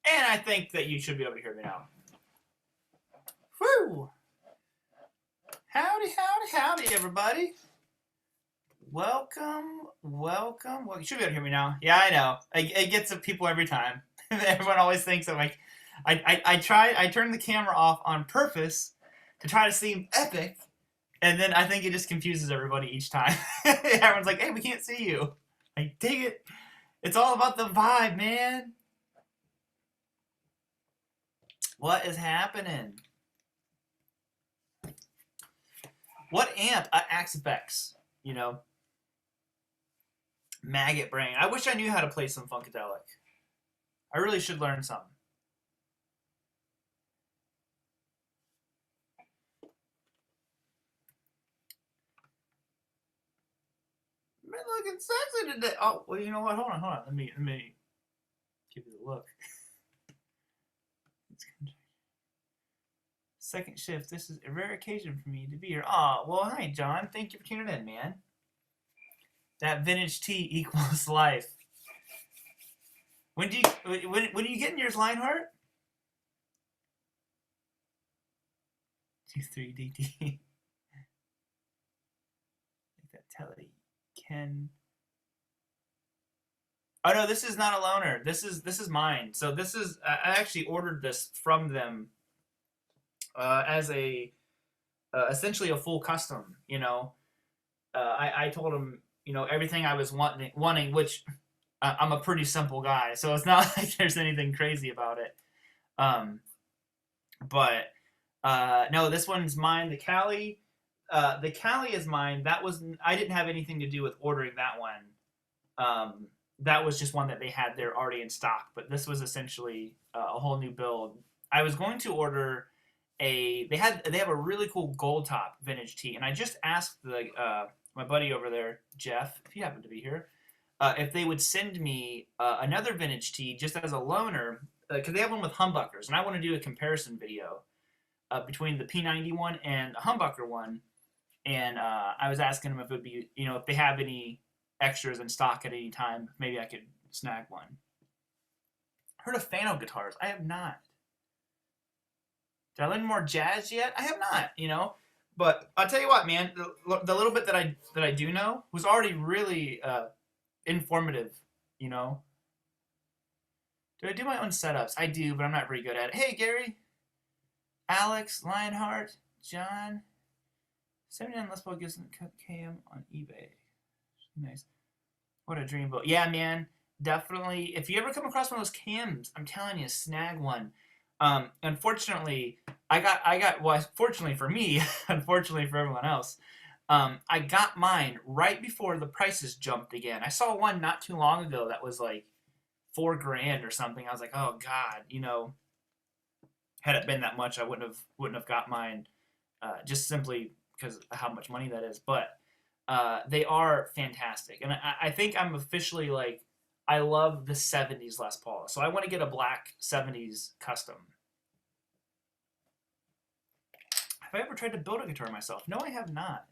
And I think that you should be able to hear me now. Woo! Howdy, howdy, howdy, everybody. Welcome. Well, you should be able to hear me now. Yeah, I know. It gets people every time. Everyone always thinks I'm like, I turn the camera off on purpose to try to seem epic, and then I think it just confuses everybody each time. Everyone's like, hey, we can't see you. Like, dig it. It's all about the vibe, man. What is happening? What amp? Axe, you know. Maggot brain. I wish I knew how to play some Funkadelic. I really should learn some. Man, looking sexy today. Oh, well, you know what? Hold on. Let me give you a look. Second shift. This is a rare occasion for me to be here. Oh, well, hi, John. Thank you for tuning in, man. That vintage tea equals life. When are you getting yours, Lionheart? 2-3 DT. That telly. Ken. Oh no, this is not a loaner. This is mine. So this is I actually ordered this from them as a essentially a full custom. You know, I told them, you know, everything I was wanting, which I'm a pretty simple guy, so it's not like there's anything crazy about it. But no, this one's mine. The Cali is mine. I didn't have anything to do with ordering that one. That was just one that they had there already in stock. But this was essentially a whole new build. I was going to order they have a really cool gold top vintage tee, and I just asked my buddy over there, Jeff, if you happen to be here, if they would send me another vintage tee just as a loaner, because they have one with humbuckers, and I want to do a comparison video between the P90 one and the humbucker one. And I was asking them if it would be, you know, if they have any extras in stock at any time, maybe I could snag one. Heard of Fano guitars? I have not. Did I learn more jazz yet? I have not, you know. But I'll tell you what, man, the little bit that I do know was already really informative, you know. Do I do my own setups? I do, but I'm not very good at it. Hey, Gary, Alex, Lionheart, John. 79 Les Paul gives them KM on eBay. Nice. What a dream boat. Yeah, man, definitely. If you ever come across one of those cams, I'm telling you, snag one. Unfortunately, well, fortunately for me, unfortunately for everyone else, I got mine right before the prices jumped again. I saw one not too long ago that was like $4,000 or something. I was like, oh God, you know, had it been that much, I wouldn't have got mine, just simply because of how much money that is. But they are fantastic, and I think I'm officially like, I love the 70s Les Paul, so I want to get a black 70s custom. Have I ever tried to build a guitar myself? No, I have not.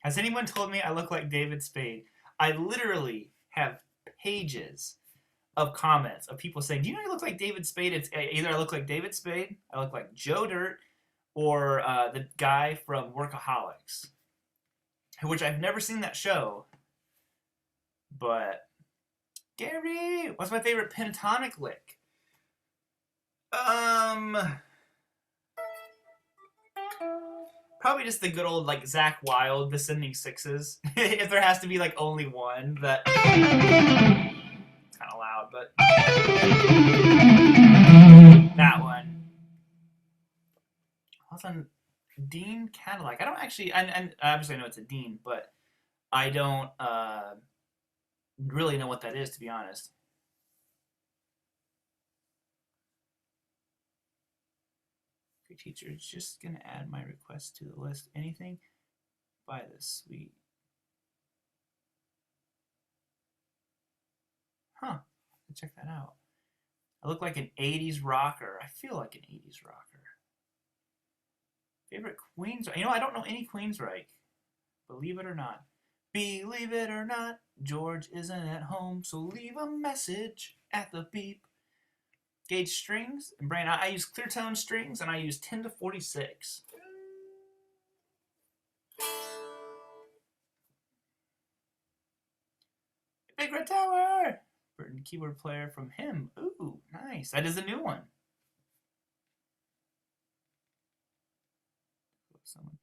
Has anyone told me I look like David Spade? I literally have pages of comments of people saying, do you know you look like David Spade? It's either I look like David Spade, I look like Joe Dirt, or the guy from Workaholics, which I've never seen that show. But Gary, what's my favorite pentatonic lick? Probably just the good old like Zach Wilde descending sixes. If there has to be like only one, that it's kind of loud, but that one. What's on Dean Cadillac? I don't actually. I obviously know it's a Dean, but I don't really know what that is, to be honest. Great teacher is just gonna add my request to the list. Anything by this sweet. Huh. Let's check that out. I look like an 80s rocker. I feel like an 80s rocker. Favorite Queensryche? You know, I don't know any Queensryche. Believe it or not. Believe it or not, George isn't at home, so leave a message at the beep. Gauge strings and brain. I use Cleartone strings and I use 10 to 46. Big Red Tower. Burton keyboard player from him. Ooh, nice. That is a new one. Someone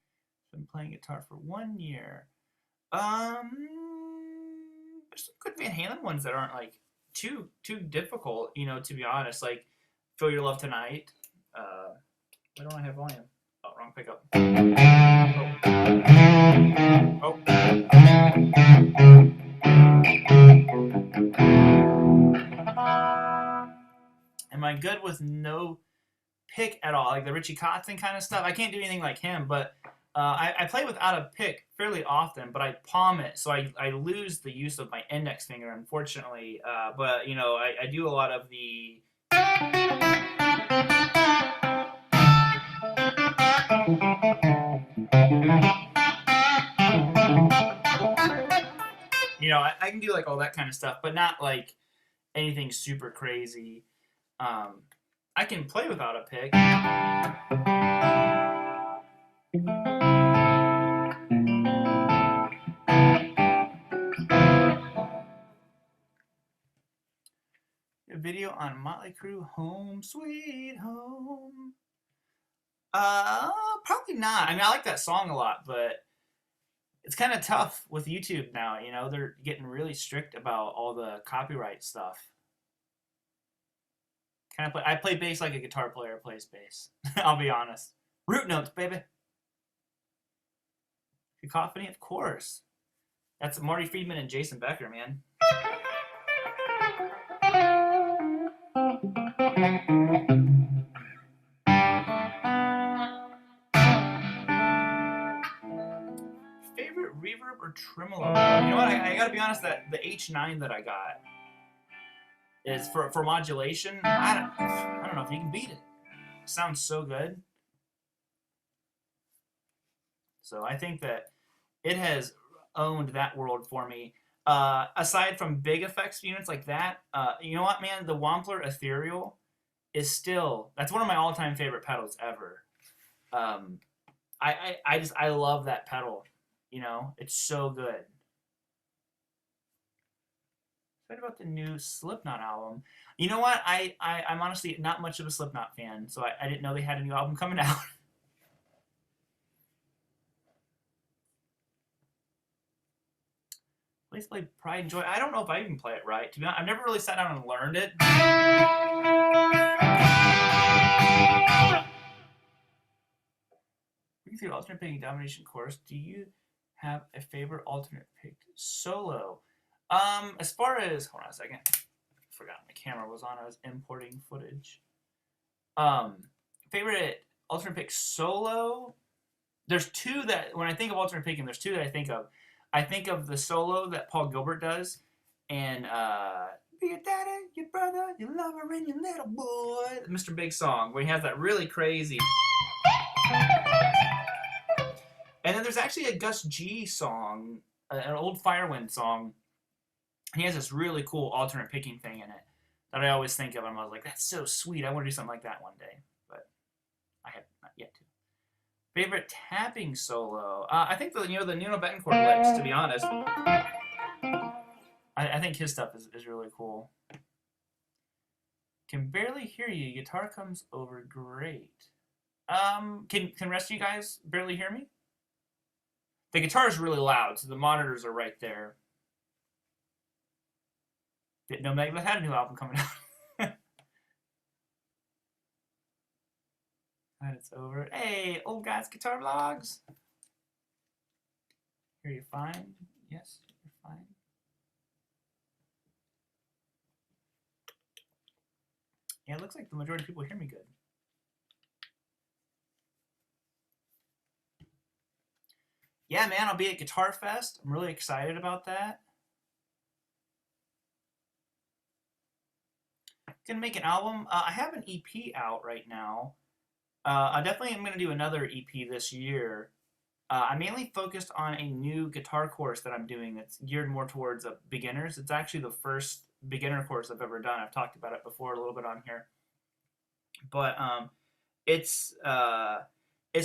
been playing guitar for 1 year. There's some good Van Halen ones that aren't like too difficult, you know, to be honest. Like Feel Your Love Tonight. Why don't I have volume? Oh, wrong pickup. Oh. Am I good with no pick at all? Like the Richie Kotzen kind of stuff? I can't do anything like him, but I play without a pick fairly often, but I palm it, so I lose the use of my index finger, unfortunately. But, you know, I do a lot of the... You know, I can do, like, all that kind of stuff, but not, like, anything super crazy. I can play without a pick. A video on Motley Crue, Home Sweet Home. Probably not. I mean, I like that song a lot, but it's kind of tough with YouTube now. You know, they're getting really strict about all the copyright stuff. I play bass like a guitar player plays bass. I'll be honest. Root notes, baby. Cacophony, of course. That's Marty Friedman and Jason Becker, man. Favorite reverb or tremolo? You know what? I gotta be honest. That the H9 that I got is for modulation. I don't know if you can beat it. It sounds so good. So I think that it has owned that world for me. Aside from big effects units like that, you know what, man? The Wampler Ethereal is still, that's one of my all-time favorite pedals ever. I love that pedal. You know, it's so good. What about the new Slipknot album? You know what? I'm honestly not much of a Slipknot fan, so I didn't know they had a new album coming out. Please play Pride and Joy. I don't know if I even play it right. To be honest, I've never really sat down and learned it. Reading through alternate picking domination course, do you have a favorite alternate picked solo? As far as, hold on a second. I forgot my camera was on. I was importing footage. Favorite alternate pick solo? There's two that, when I think of alternate picking, there's two that I think of. I think of the solo that Paul Gilbert does, and be your daddy, your brother, your lover, and your little boy. The Mr. Big song, where he has that really crazy. And then there's actually a Gus G song, an old Firewind song. He has this really cool alternate picking thing in it that I always think of. And I was like, that's so sweet. I want to do something like that one day. But I have not yet to. Favorite tapping solo? I think the Nuno Betancourt licks, to be honest. I think his stuff is really cool. Can barely hear you. Guitar comes over great. Can rest of you guys barely hear me? The guitar is really loud, so the monitors are right there. Didn't know Megadeth had a new album coming out. And it's over. Hey, old guys guitar vlogs. Hear you fine? Yes, you're fine. Yeah, it looks like the majority of people hear me good. Yeah, man, I'll be at Guitar Fest. I'm really excited about that. Gonna make an album. I have an EP out right now. I definitely am gonna do another EP this year. I'm mainly focused on a new guitar course that I'm doing that's geared more towards beginners. It's actually the first beginner course I've ever done. I've talked about it before a little bit on here, but it's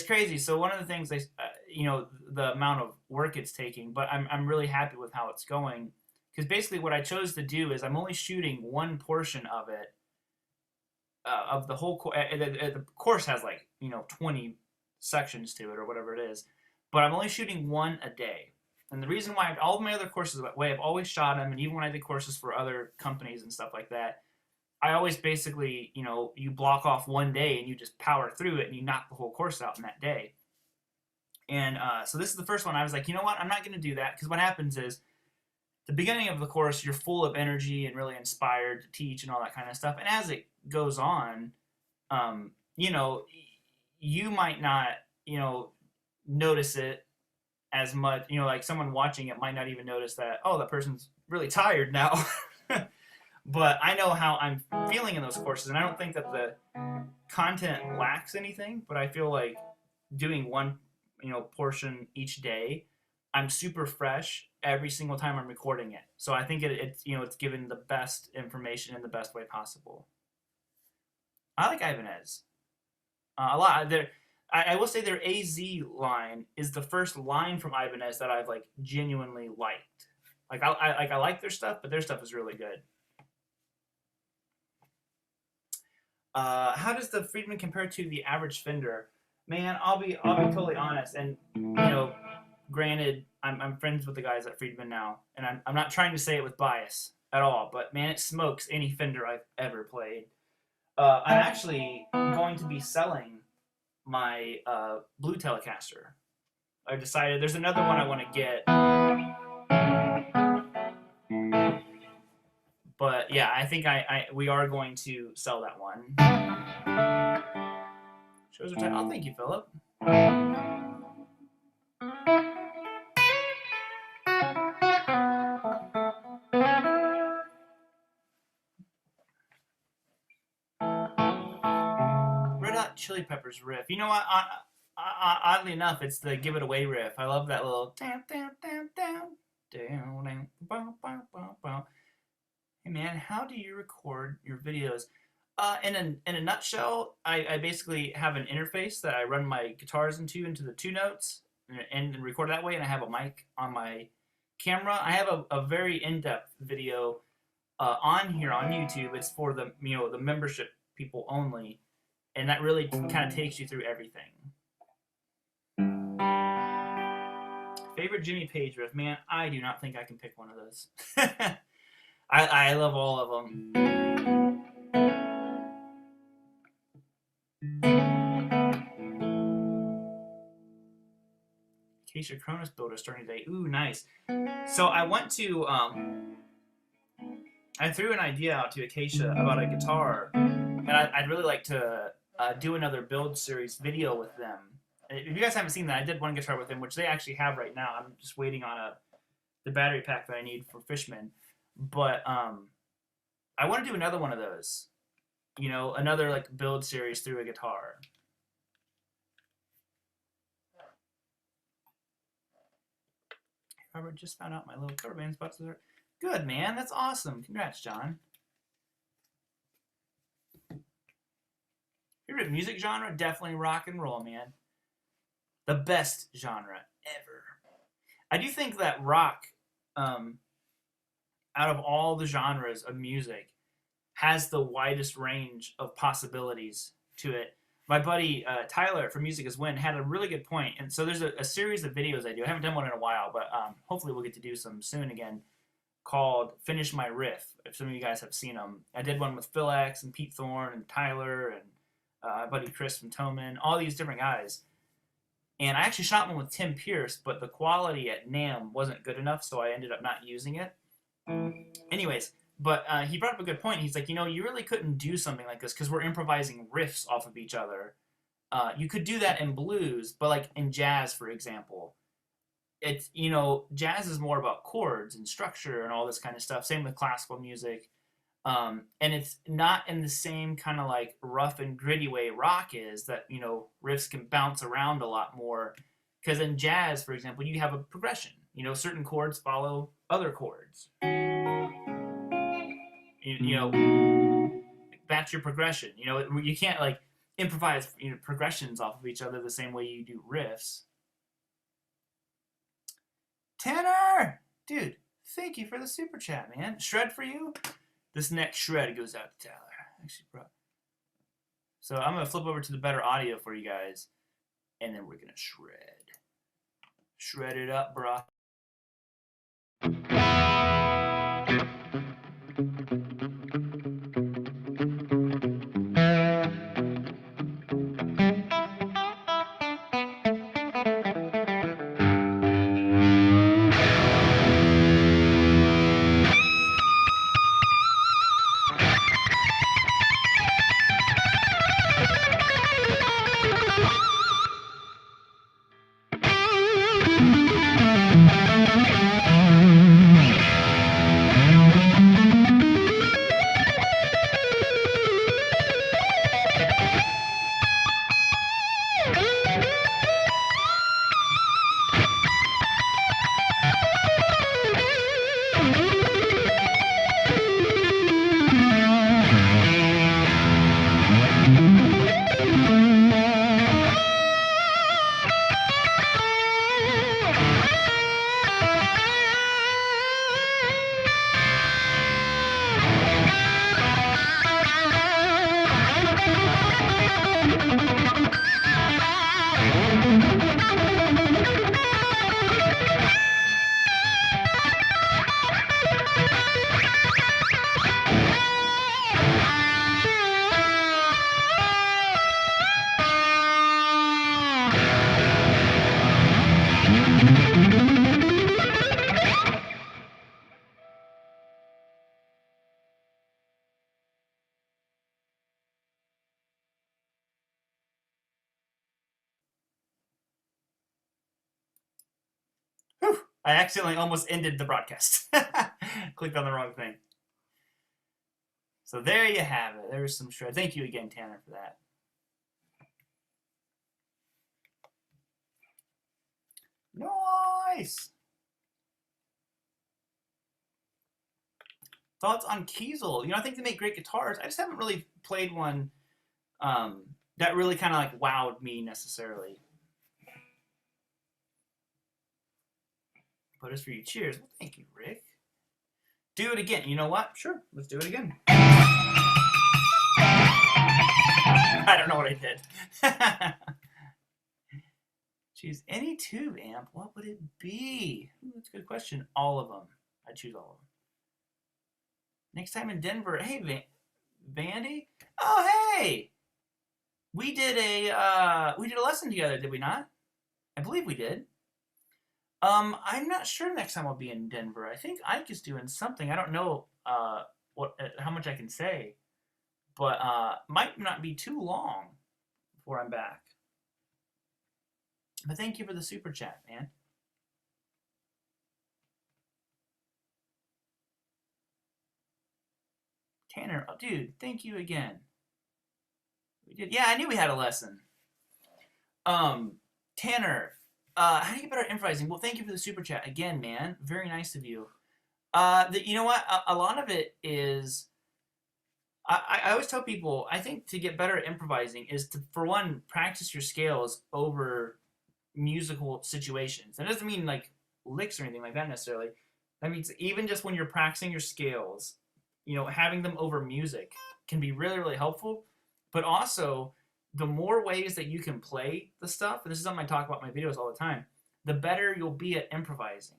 crazy. So one of the things the amount of work it's taking, but I'm really happy with how it's going, because basically what I chose to do is I'm only shooting one portion of it, of the whole course. The course has 20 sections to it or whatever it is, but I'm only shooting one a day. And the reason why all of my other courses that way, I've always shot them, and even when I did courses for other companies and stuff like that, I always basically, you block off one day and you just power through it and you knock the whole course out in that day. And so this is the first one. I was like, you know what? I'm not going to do that, because what happens is the beginning of the course, you're full of energy and really inspired to teach and all that kind of stuff. And as it goes on, you might not, notice it as much. Like someone watching it might not even notice that, oh, that person's really tired now. But I know how I'm feeling in those courses, and I don't think that the content lacks anything, but I feel like doing one, portion each day, I'm super fresh every single time I'm recording it. So I think it's given the best information in the best way possible. I like Ibanez a lot. I will say their AZ line is the first line from Ibanez that I've genuinely liked. I like their stuff, but their stuff is really good. How does the Friedman compare to the average Fender? Man, I'll be totally honest, and granted, I'm friends with the guys at Friedman now, and I'm not trying to say it with bias at all, but man, it smokes any Fender I've ever played. I'm actually going to be selling my Blue Telecaster. I decided there's another one I want to get. But yeah, I think we are going to sell that one. Shows are tight. Oh, thank you, Philip. Red Hot Chili Peppers riff. You know what? Oddly enough, it's the Give It Away riff. I love that little down, down, down, down, down, down, bow, bow, bow, bow. Hey man, how do you record your videos? In a nutshell, I basically have an interface that I run my guitars into the two notes and record that way, and I have a mic on my camera. I have a very in-depth video on here on YouTube. It's for the the membership people only, and that really kind of takes you through everything. Favorite Jimmy Page riff? Man, I do not think I can pick one of those. I love all of them. Acacia Cronus builder starting today. Ooh, nice. So I went to I threw an idea out to Acacia about a guitar, and I'd really like to do another build series video with them. If you guys haven't seen that, I did one guitar with them, which they actually have right now. I'm just waiting on the battery pack that I need for Fishman. But I want to do another one of those. Another build series through a guitar. Robert just found out my little cover band's about to start. Good, man. That's awesome. Congrats, John. Favorite music genre? Definitely rock and roll, man. The best genre ever. I do think that rock, out of all the genres of music, has the widest range of possibilities to it. My buddy Tyler from Music is Win had a really good point. And so there's a series of videos I do. I haven't done one in a while, but hopefully we'll get to do some soon again, called Finish My Riff, if some of you guys have seen them. I did one with Phil X and Pete Thorne and Tyler and my buddy Chris from Toman, all these different guys. And I actually shot one with Tim Pierce, but the quality at NAMM wasn't good enough, so I ended up not using it. Anyways, but he brought up a good point. He's like, you know, you really couldn't do something like this because we're improvising riffs off of each other. You could do that in blues, but like in jazz, for example, it's, you know, jazz is more about chords and structure and all this kind of stuff. Same with classical music. And it's not in the same kind of like rough and gritty way rock is, that, you know, riffs can bounce around a lot more. Because in jazz, for example, you have a progression. You know, certain chords follow other chords. You know, that's your progression. You know, you can't like improvise, you know, progressions off of each other the same way you do riffs. Tanner! Dude, thank you for the super chat, man. Shred for you? This next shred goes out to Tyler. Actually, bro. So I'm going to flip over to the better audio for you guys, and then we're going to shred. Shred it up, bro. Whew, I accidentally almost ended the broadcast. Clicked on the wrong thing. So there you have it. There's some shred. Thank you again, Tanner, for that. Nice. Thoughts on Kiesel? You know, I think they make great guitars. I just haven't really played one that really kind of like wowed me necessarily. Put us for you. Cheers. Well, thank you, Rick. Do it again. You know what? Sure. Let's do it again. I don't know what I did. Choose any tube amp. What would it be? Ooh, that's a good question. All of them. I'd choose all of them. Next time in Denver. Hey, Vandy. Oh, hey. We did a lesson together, did we not? I believe we did. I'm not sure next time I'll be in Denver. I think Ike is doing something. I don't know how much I can say, but might not be too long before I'm back. But thank you for the super chat, man. Tanner, oh, dude, thank you again. We did. Yeah, I knew we had a lesson. Tanner, How do you get better at improvising? Well, thank you for the super chat again, man. Very nice of you. You know what? A lot of it is. I always tell people, I think to get better at improvising is to, for one, practice your scales over musical situations. That doesn't mean like licks or anything like that necessarily. That means even just when you're practicing your scales, you know, having them over music can be really, really helpful. But also, the more ways that you can play the stuff, and this is something I talk about in my videos all the time, the better you'll be at improvising.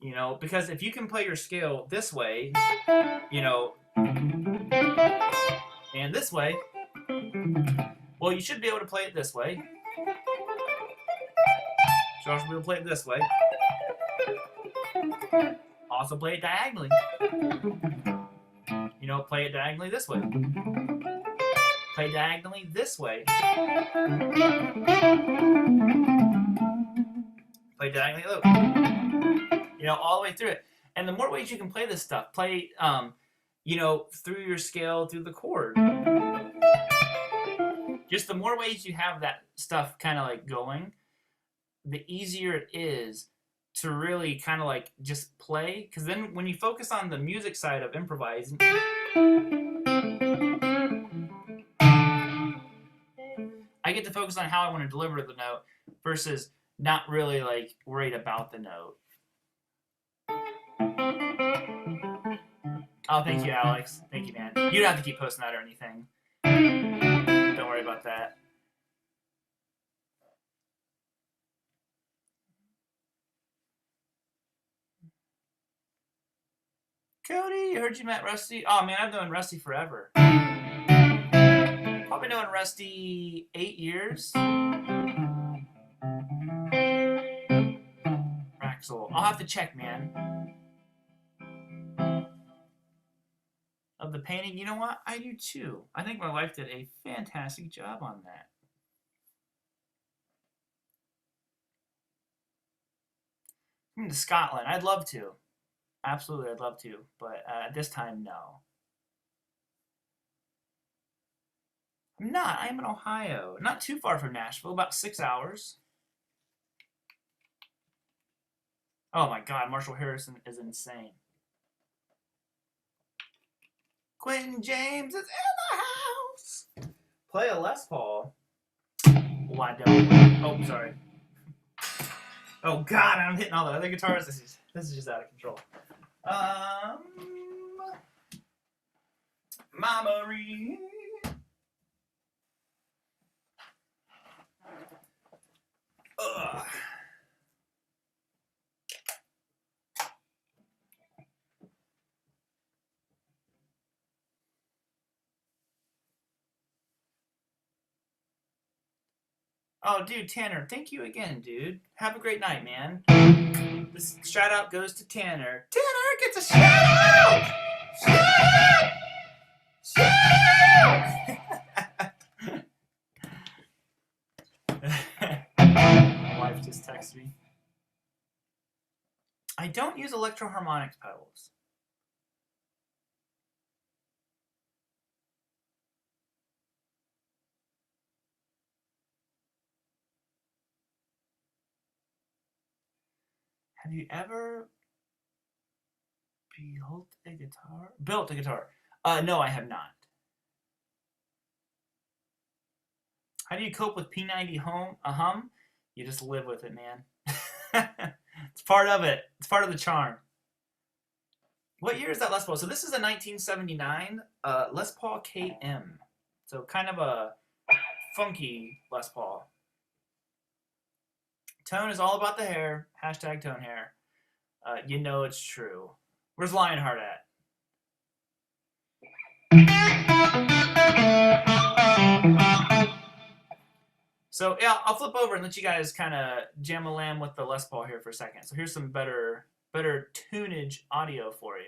You know, because if you can play your scale this way, you know, and this way, well, you should be able to play it this way. You should also be able to play it this way. Also play it diagonally. You know, play it diagonally this way. Play diagonally this way. Play diagonally, look. You know, all the way through it. And the more ways you can play this stuff, play, you know, through your scale, through the chord. Just the more ways you have that stuff kind of like going, the easier it is to really kind of like just play. Because then when you focus on the music side of improvising, I get to focus on how I want to deliver the note versus not really like worried about the note. Oh, thank you, Alex. Thank you, man. You don't have to keep posting that or anything. Don't worry about that. Cody, I heard you met Rusty. Oh, man, I've known Rusty forever. Probably known Rusty 8 years. Raxel. I'll have to check, man. Of the painting, you know what? I do too. I think my wife did a fantastic job on that. To Scotland, I'd love to. Absolutely, I'd love to. But at this time, no. I'm not. I'm in Ohio. Not too far from Nashville. About 6 hours. Oh my God, Marshall Harrison is insane. Quentin James is in the house. Play a Les Paul. Why don't? Oh, sorry. Oh God, I'm hitting all the other guitars. This is just out of control. Mama Marie. Ugh. Oh, dude, Tanner, thank you again, dude. Have a great night, man. This shout out goes to Tanner. Tanner gets a shout out! Shout out! Shout out! My wife just texted me. I don't use electro-harmonics pedals. Have you ever built a guitar? Built a guitar? No, I have not. How do you cope with P90 hum? You just live with it, man. It's part of it. It's part of the charm. What year is that Les Paul? So this is a 1979 Les Paul KM. So kind of a funky Les Paul. Tone is all about the hair. Hashtag tone hair. You know it's true. Where's Lionheart at? So yeah, I'll flip over and let you guys kind of jam-a-lam with the Les Paul here for a second. So here's some better tunage audio for you.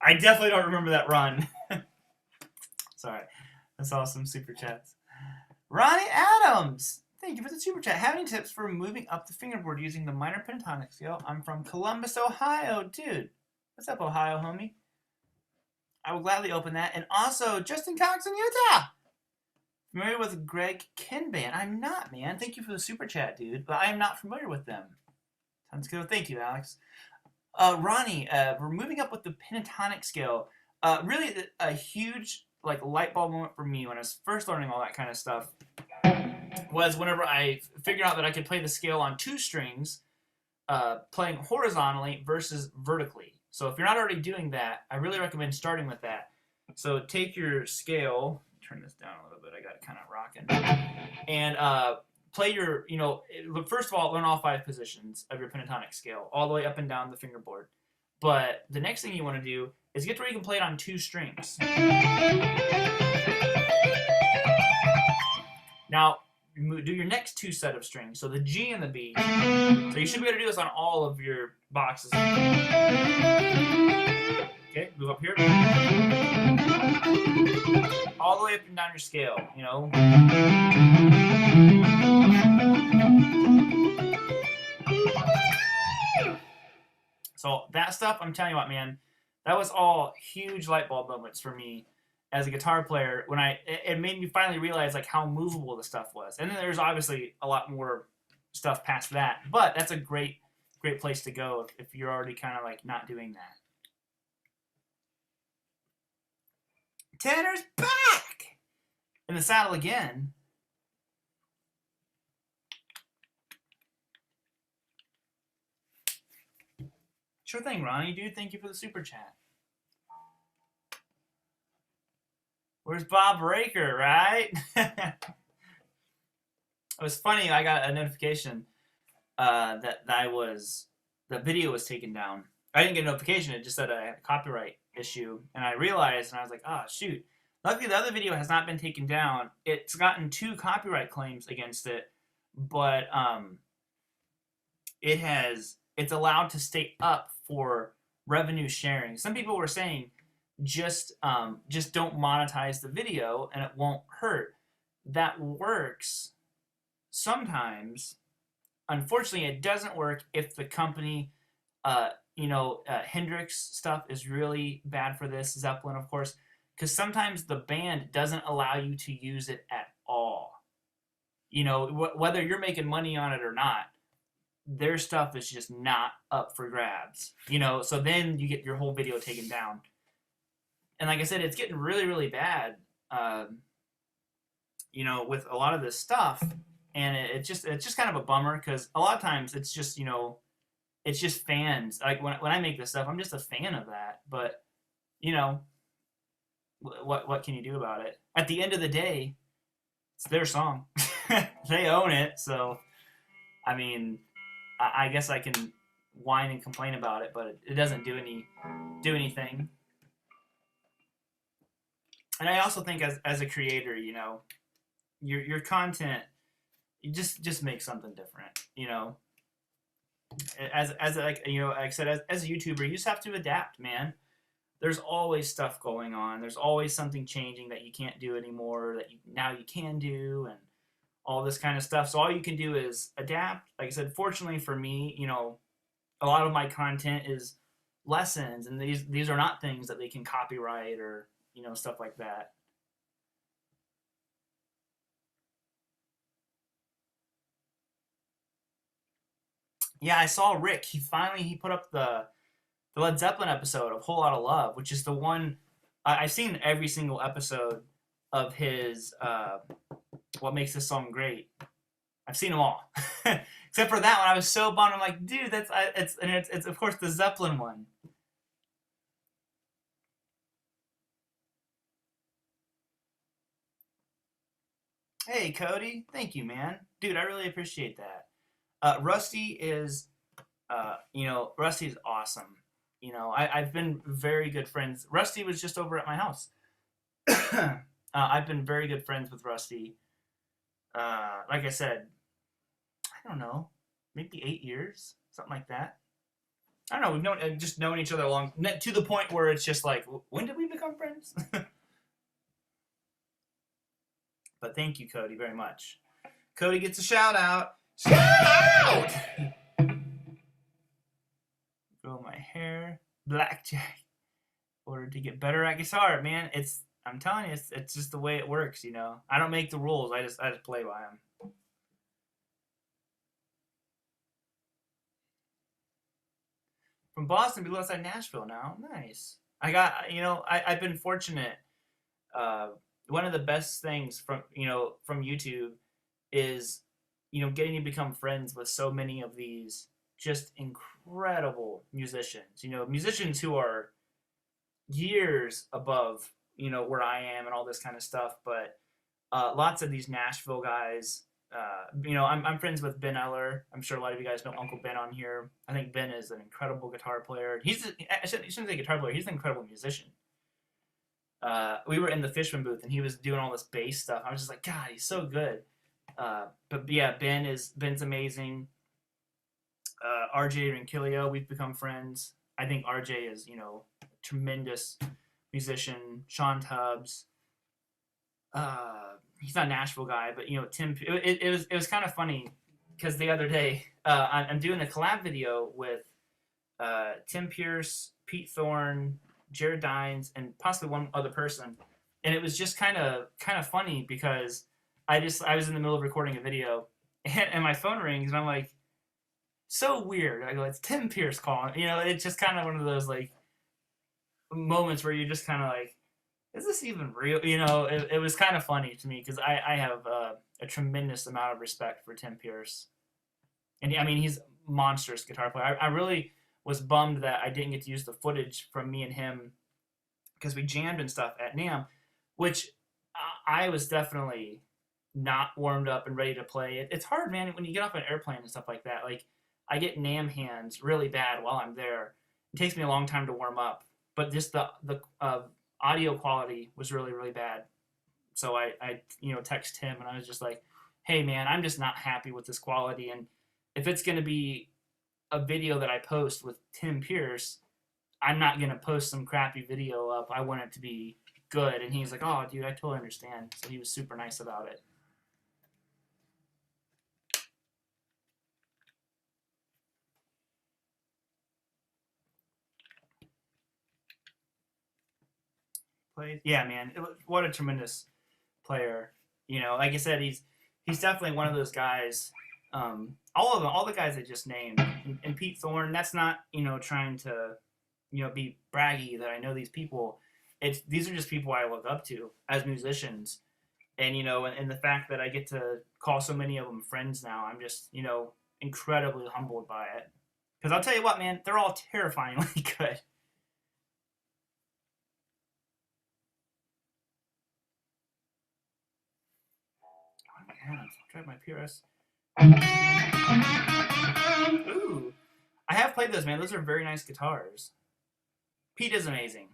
I definitely don't remember that run. Sorry. I saw some super chats. Ronnie Adams! Thank you for the super chat. Have any tips for moving up the fingerboard using the minor pentatonic scale? I'm from Columbus, Ohio. Dude, what's up, Ohio, homie? I will gladly open that. And also, Justin Cox in Utah! Familiar with Greg Kinband? I'm not, man. Thank you for the super chat, dude. But I am not familiar with them. Sounds good. Thank you, Alex. Ronnie, we're moving up with the pentatonic scale. Really a huge light bulb moment for me when I was first learning all that kind of stuff was whenever I figured out that I could play the scale on 2 strings, playing horizontally versus vertically. So if you're not already doing that, I really recommend starting with that. So take your scale, turn this down a little bit, I got it kind of rocking, and play your, first of all, learn all 5 positions of your pentatonic scale, all the way up and down the fingerboard. But the next thing you want to do is get to where you can play it on 2 strings. Now, do your next 2 set of strings, so the G and the B. So you should be able to do this on all of your boxes. Okay, move up here. All the way up and down your scale, So that stuff, I'm telling you what, man, that was all huge light bulb moments for me as a guitar player when it made me finally realize how movable the stuff was. And then there's obviously a lot more stuff past that, but that's a great place to go if you're already kind of not doing that. Tanner's back in the saddle again. Sure thing, Ronnie, dude. Thank you for the super chat. Where's Bob Raker, right? It was funny. I got a notification that the video was taken down. I didn't get a notification. It just said I had a copyright issue, and I realized, and I was like, oh shoot. Luckily, the other video has not been taken down. It's gotten 2 copyright claims against it, but it's allowed to stay up for revenue sharing. Some people were saying just don't monetize the video and it won't hurt. That works sometimes. Unfortunately, it doesn't work if the company Hendrix stuff is really bad for this. Zeppelin, of course, because sometimes the band doesn't allow you to use it at all. Whether you're making money on it or not, their stuff is just not up for grabs. So then you get your whole video taken down. And like I said, it's getting really, really bad. With a lot of this stuff, and it's just kind of a bummer because a lot of times it's just it's just fans. Like when I make this stuff, I'm just a fan of that. But what can you do about it? At the end of the day, it's their song. They own it. So I mean, I guess I can whine and complain about it, but it doesn't do anything. And I also think as a creator, your content, you just make something different. As like I said, as a YouTuber, you just have to adapt, man. There's always stuff going on. There's always something changing that you can't do anymore that now you can do, and all this kind of stuff. So all you can do is adapt. Like I said, fortunately for me, a lot of my content is lessons, and these are not things that they can copyright or stuff like that. Yeah, I saw Rick. He put up the Led Zeppelin episode of Whole Lotta Love, which is the one I've seen every single episode of his What Makes This Song Great. I've seen them all, except for that one. I was so bummed. I'm like, dude, it's of course the Zeppelin one. Hey, Cody, thank you, man, dude. I really appreciate that. Rusty is, Rusty's awesome. I've been very good friends. Rusty was just over at my house. I've been very good friends with Rusty. Like I said, I don't know, maybe 8 years, something like that. I don't know. We've just known each other long to the point where it's just like, when did we become friends? But thank you, Cody, very much. Cody gets a shout out. Shout out! Grow my hair, blackjack. Order to get better at guitar, man. I'm telling you, it's just the way it works. I don't make the rules. I just play by them. From Boston, below outside Nashville now. Nice. I got, I've been fortunate. One of the best things from YouTube is, getting to become friends with so many of these just incredible musicians. Musicians who are years above, where I am and all this kind of stuff. But lots of these Nashville guys. I'm friends with Ben Eller. I'm sure a lot of you guys know Uncle Ben on here. I think Ben is an incredible guitar player. I shouldn't say guitar player. He's an incredible musician. We were in the Fishman booth, and he was doing all this bass stuff. I was just like, God, he's so good. But yeah, Ben's amazing. RJ Rinquillo, we've become friends. I think RJ is, a tremendous musician. Sean Tubbs. He's not a Nashville guy, but Tim. It was kind of funny because the other day I'm doing a collab video with Tim Pierce, Pete Thorne, Jared Dines, and possibly one other person, and it was just kind of funny because I was in the middle of recording a video, and my phone rings, and I'm like, so weird. I go, it's Tim Pierce calling. It's just kind of one of those like moments where you're just kind of like, is this even real? It was kind of funny to me because I have a tremendous amount of respect for Tim Pierce, and he's a monstrous guitar player. I really was bummed that I didn't get to use the footage from me and him because we jammed and stuff at NAMM, which I was definitely not warmed up and ready to play. It's hard, man, when you get off an airplane and stuff like that. Like, I get NAMM hands really bad while I'm there. It takes me a long time to warm up, but just the audio quality was really, really bad. So I text him, and I was just like, hey, man, I'm just not happy with this quality, and if it's going to be a video that I post with Tim Pierce, I'm not going to post some crappy video up. I want it to be good. And he's like, oh, dude, I totally understand. So he was super nice about it. plays. Yeah, man, what a tremendous player. You know, like I said, he's definitely one of those guys. All of them, all the guys I just named, and Pete Thorne. That's not, you know, trying to, you know, be braggy that I know these people. These are just people I look up to as musicians, and you know, and the fact that I get to call so many of them friends now, I'm just, you know, incredibly humbled by it. Because I'll tell you what, man, they're all terrifyingly good. Oh my hands, I'll try my PRS. Ooh, I have played those, man. Those are very nice guitars. Pete is amazing.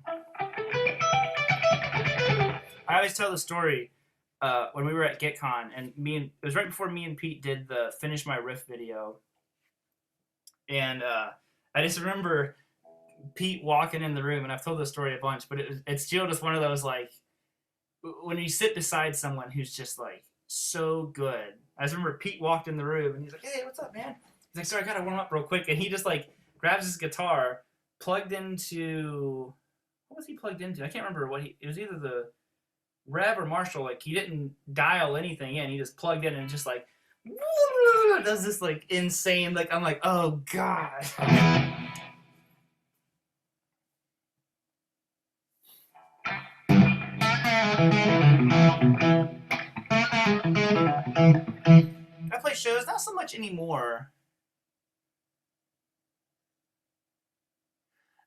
I always tell the story when we were at GitCon, and it was right before me and Pete did the Finish My Riff video, and I just remember Pete walking in the room, and I've told this story a bunch, but it's still just one of those, like, when you sit beside someone who's just, like, so good. I just remember Pete walked in the room, and he's like, hey, what's up, man? He's like, sorry, I gotta warm up real quick, and he just, like, grabs his guitar, plugged into, what was he plugged into? I can't remember it was either the Revv or Marshall. Like, he didn't dial anything in, he just plugged in and just, like, does this, like, insane, like, I'm like, oh, God. I play shows, not so much anymore.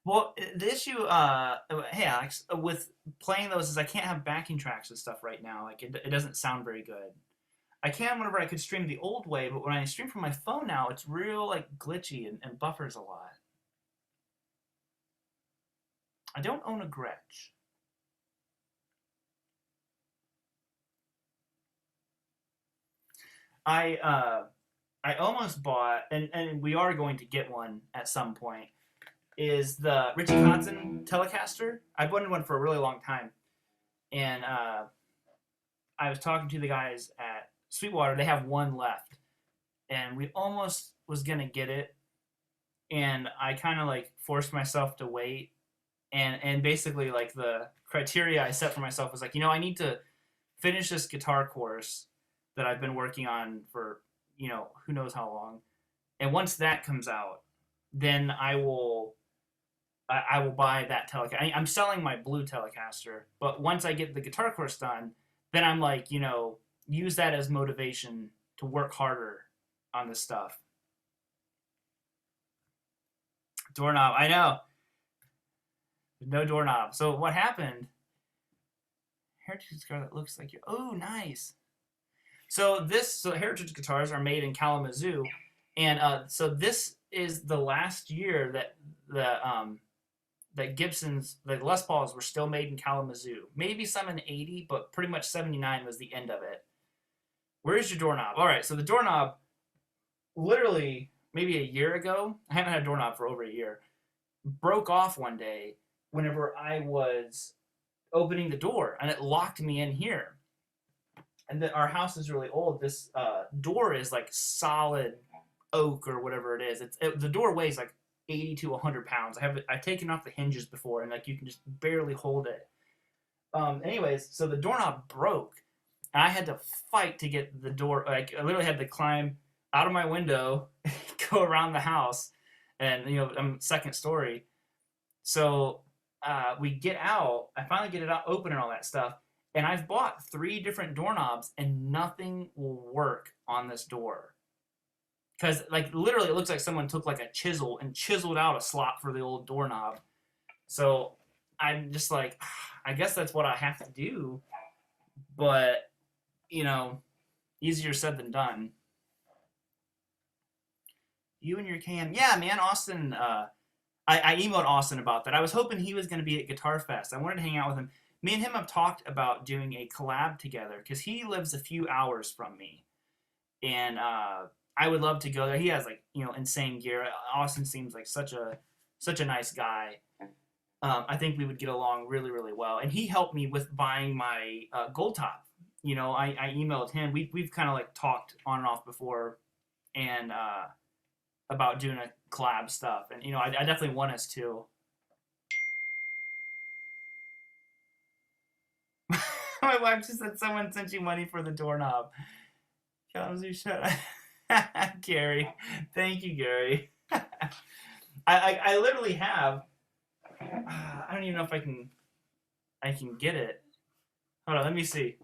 Well, the issue, hey Alex, with playing those is I can't have backing tracks and stuff right now. Like, it doesn't sound very good. I can whenever I could stream the old way, but when I stream from my phone now, it's real, like, glitchy and buffers a lot. I don't own a Gretsch. I almost bought, and we are going to get one at some point, is the Richie Kotzen Telecaster. I've wanted one for a really long time. And I was talking to the guys at Sweetwater. They have one left. And we almost was going to get it. And I kind of, like, forced myself to wait. And basically, like, the criteria I set for myself was like, you know, I need to finish this guitar course that I've been working on for, you know, who knows how long. And once that comes out, then I will buy that Telecaster. I'm selling my blue Telecaster, but once I get the guitar course done, then I'm like, you know, use that as motivation to work harder on this stuff. Doorknob, I know. No doorknob. So what happened? Heritage guitar that looks like you. Oh, nice. So Heritage guitars are made in Kalamazoo, and so this is the last year that that Gibson's, the Les Pauls were still made in Kalamazoo. Maybe some in '80, but pretty much '79 was the end of it. Where's your doorknob? All right, so the doorknob, literally maybe a year ago, I haven't had a doorknob for over a year, broke off one day whenever I was opening the door, and it locked me in here. And our house is really old. This door is like solid oak or whatever it is. The door weighs like 80 to 100 pounds. I've taken off the hinges before, and like you can just barely hold it. Anyways, so the doorknob broke, and I had to fight to get the door. Like, I literally had to climb out of my window, go around the house, and you know, I'm second story. So we get out. I finally get it out, open, and all that stuff. And I've bought 3 different doorknobs, and nothing will work on this door. Because, like, literally it looks like someone took, like, a chisel and chiseled out a slot for the old doorknob. So I'm just like, I guess that's what I have to do. But, you know, easier said than done. You and your cam. Yeah, man, Austin. I emailed Austin about that. I was hoping he was going to be at Guitar Fest. I wanted to hang out with him. Me and him have talked about doing a collab together because he lives a few hours from me, and I would love to go there. He has, like, you know, insane gear. Austin seems like such a nice guy. I think we would get along really, really well. And he helped me with buying my gold top. You know, I emailed him. We've kind of like talked on and off before, and about doing a collab stuff. And you know, I definitely want us to. My wife just said someone sent you money for the doorknob. Gary. Thank you, Gary. I literally have. I don't even know if I can get it. Hold on, let me see.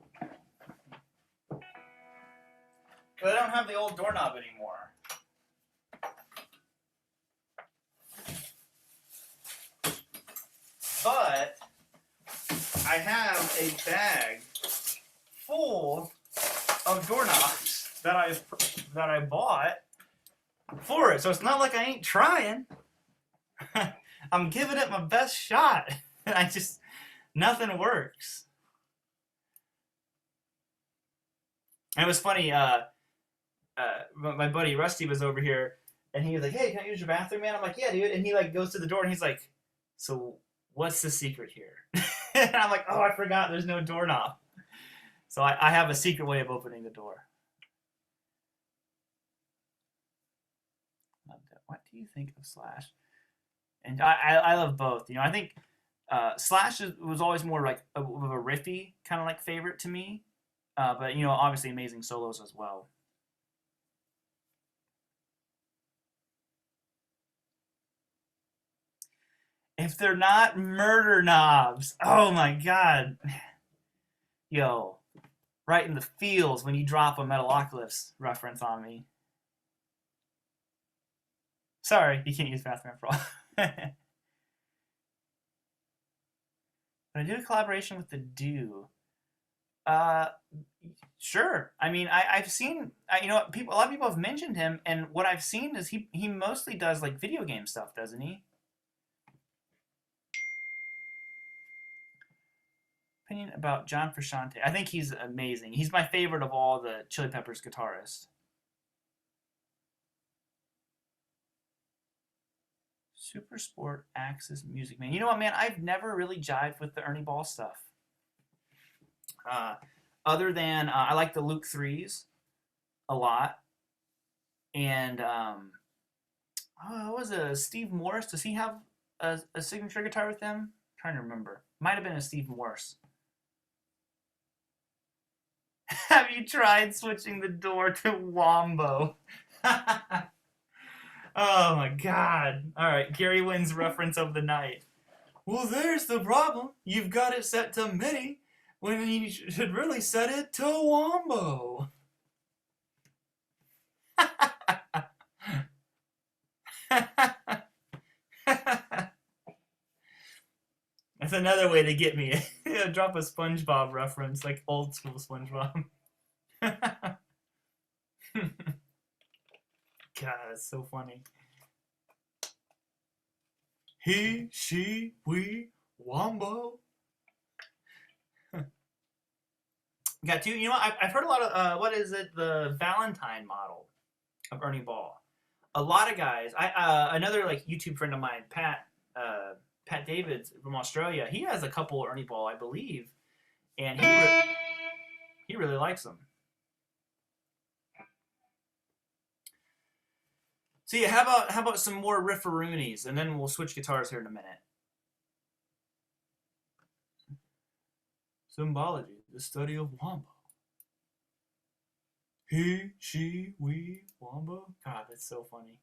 But I don't have the old doorknob anymore. But I have a bag full of doorknobs that I bought for it. So it's not like I ain't trying. I'm giving it my best shot. Nothing works. And it was funny, my buddy Rusty was over here, and he was like, hey, can I use your bathroom, man? I'm like, yeah, dude. And he like goes to the door, and he's like, so what's the secret here? And I'm like, oh, I forgot there's no doorknob. So I have a secret way of opening the door. What do you think of Slash? And I love both. You know, I think Slash was always more like a riffy kind of like favorite to me. But, you know, obviously amazing solos as well. If they're not murder knobs, oh my God. Yo, right in the feels when you drop a Metalocalypse reference on me. Sorry, you can't use Bathroom Pro. But I do a collaboration with the Do. Sure. I mean, I've seen, you know, a lot of people have mentioned him, and what I've seen is he mostly does like video game stuff, doesn't he? Opinion about John Frusciante. I think he's amazing. He's my favorite of all the Chili Peppers guitarists. Super Sport Axis Music Man. You know what, man? I've never really jived with the Ernie Ball stuff. Other than I like the Luke 3s a lot. And what was it? Steve Morse? Does he have a signature guitar with them? I'm trying to remember. Might have been a Steve Morse. Have you tried switching the door to Wombo? Oh my God. All right, Gary Wynn's reference of the night. Well, there's the problem. You've got it set to MIDI when you should really set it to Wombo. That's another way to get me. Drop a SpongeBob reference, like old school SpongeBob. God, that's so funny. He, she, we, Wombo. Got two. You know what? I've heard a lot of, what is it? The Valentine model of Ernie Ball. A lot of guys. Another like YouTube friend of mine, Pat Davids from Australia. He has a couple Ernie Ball, I believe, and he really likes them. So yeah, how about some more riffaroonies, and then we'll switch guitars here in a minute. Symbology, the study of Wombo. He, she, we, Wombo. God, that's so funny.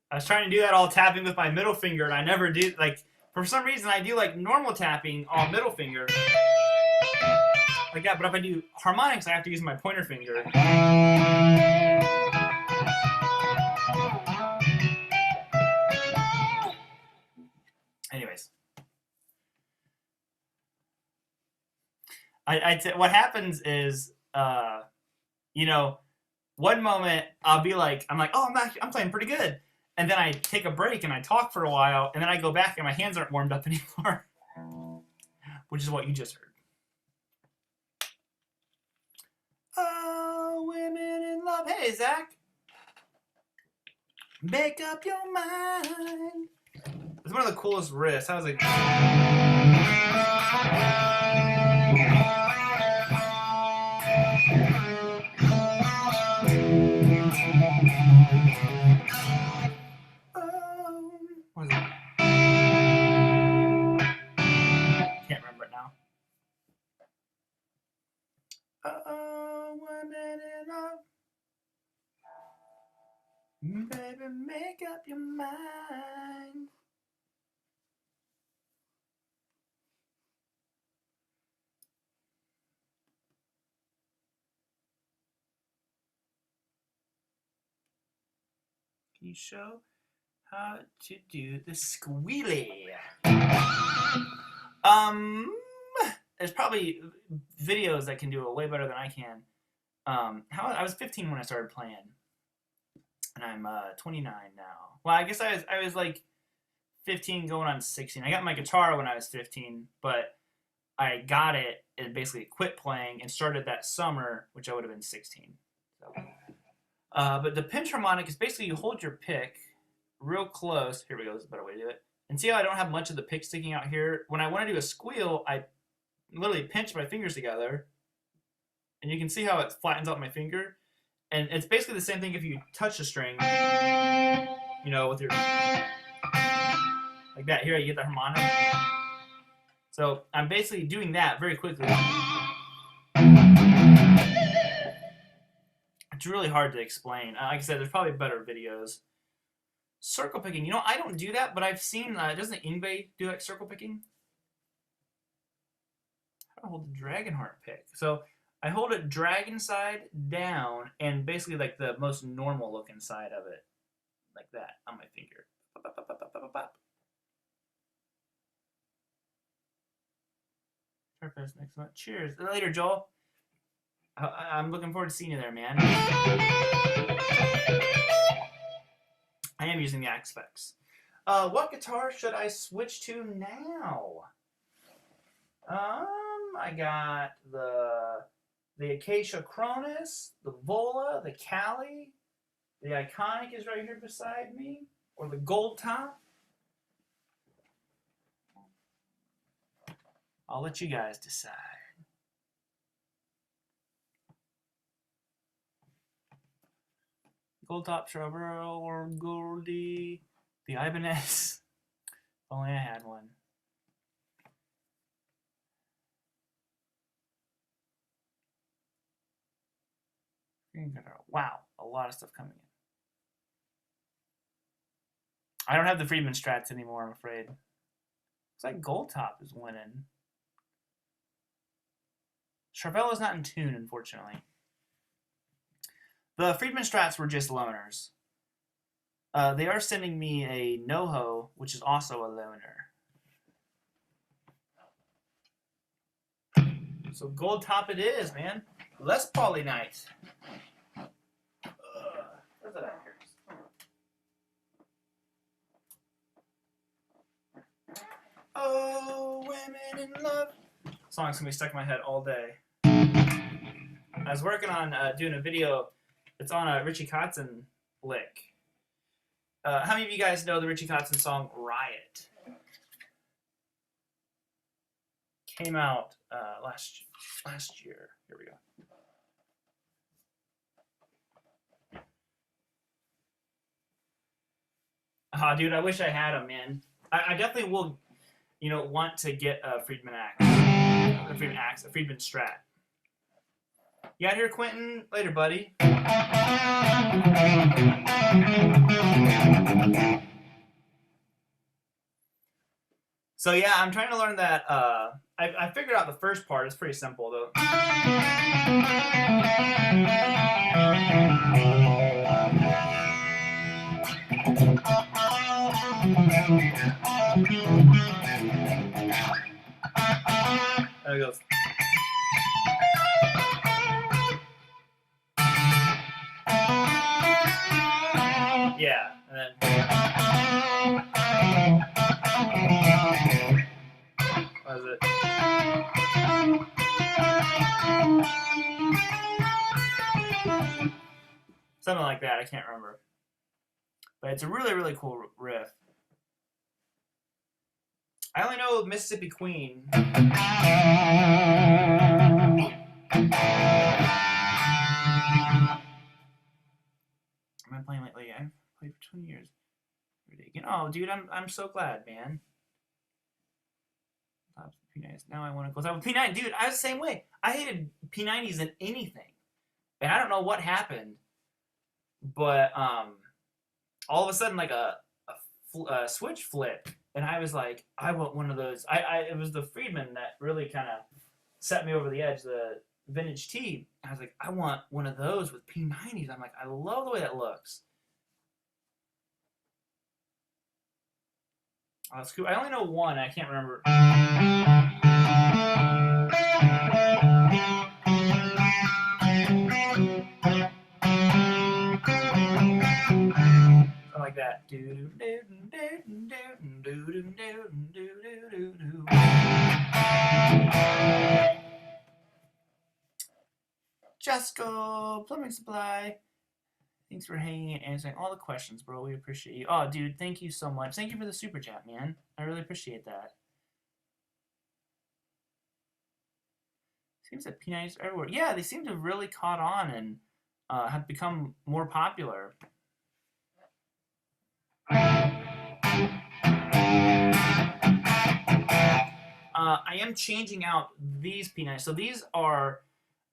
I was trying to do that all tapping with my middle finger, and I never do. Like, for some reason, I do like normal tapping all middle finger, like that. But if I do harmonics, I have to use my pointer finger. Anyways, what happens is, you know, one moment I'll be like, I'm like, oh, I'm playing pretty good. And then I take a break and I talk for a while, and then I go back and my hands aren't warmed up anymore, which is what you just heard. Oh, women in love. Hey, Zach. Make up your mind. It's one of the coolest riffs. I was like... What is it? Can't remember it now. Women in love. Baby, make up your mind. Can you show how to do the squealy? There's probably videos that can do it way better than I can. I was 15 when I started playing, and I'm 29 now. Well, I guess I was like 15 going on 16. I got my guitar when I was 15, but I got it and basically quit playing and started that summer, which I would have been 16. So. But the pinch harmonic is basically you hold your pick real close. Here we go. This is a better way to do it. And see how I don't have much of the pick sticking out here? When I want to do a squeal, I literally pinch my fingers together. And you can see how it flattens out my finger. And it's basically the same thing if you touch a string. You know, with your... Like that. Here you get the harmonic. So I'm basically doing that very quickly. It's really hard to explain. Like I said, there's probably better videos. Circle picking. You know, I don't do that, but I've seen, doesn't Ingve do like circle picking? How do I hold the Dragonheart pick? So I hold it dragon side down and basically like the most normal looking side of it. Like that on my finger. Next one. Cheers. Later, Joel. I'm looking forward to seeing you there, man. I am using the Axe. What guitar should I switch to now? I got the Acacia Cronus, the Vola, the Cali, the Iconic is right here beside me, or the Gold Top. I'll let you guys decide. Gold Top Trouble or Goldie, the Ibanez. If only I had one. Wow, a lot of stuff coming in. I don't have the Friedman Strats anymore, I'm afraid. Looks like Gold Top is winning. Charvello's not in tune, unfortunately. The Friedman Strats were just loaners. They are sending me a NoHo, which is also a loaner. So Gold Top it is, man. Les Pauly night. Where's that at? Oh, women in love. Song's gonna be stuck in my head all day. I was working on doing a video. It's on a Richie Kotzen lick. How many of you guys know the Richie Kotzen song Riot? Came out last year. Here we go. Dude, I wish I had them, man. I definitely will, you know, want to get a Friedman Axe, a Friedman Strat. You out here, Quentin? Later, buddy. So yeah, I'm trying to learn that. I figured out the first part. It's pretty simple, though. There it goes. Yeah, and then what is it? Something like that. I can't remember. But it's a really, really cool riff. I only know Mississippi Queen. What am I playing lately? I've played for 20 years. Oh, dude, I'm so glad, man. P90s. Now I want to go with P90. Dude, I was the same way. I hated P90s in anything. And I don't know what happened. But all of a sudden, like a switch flipped. And I was like, I want one of those. It was the Friedman that really kind of set me over the edge, the vintage T. I was like, I want one of those with P90s. I'm like, I love the way that looks. Oh, that's cool. I only know one. I can't remember. Something like that. Jasco, Plumbing Supply. Thanks for hanging and answering all the questions, bro. We appreciate you. Oh, dude, thank you so much. Thank you for the super chat, man. I really appreciate that. Seems that P90s are everywhere. Yeah, they seem to have really caught on and have become more popular. I am changing out these P90s. So these are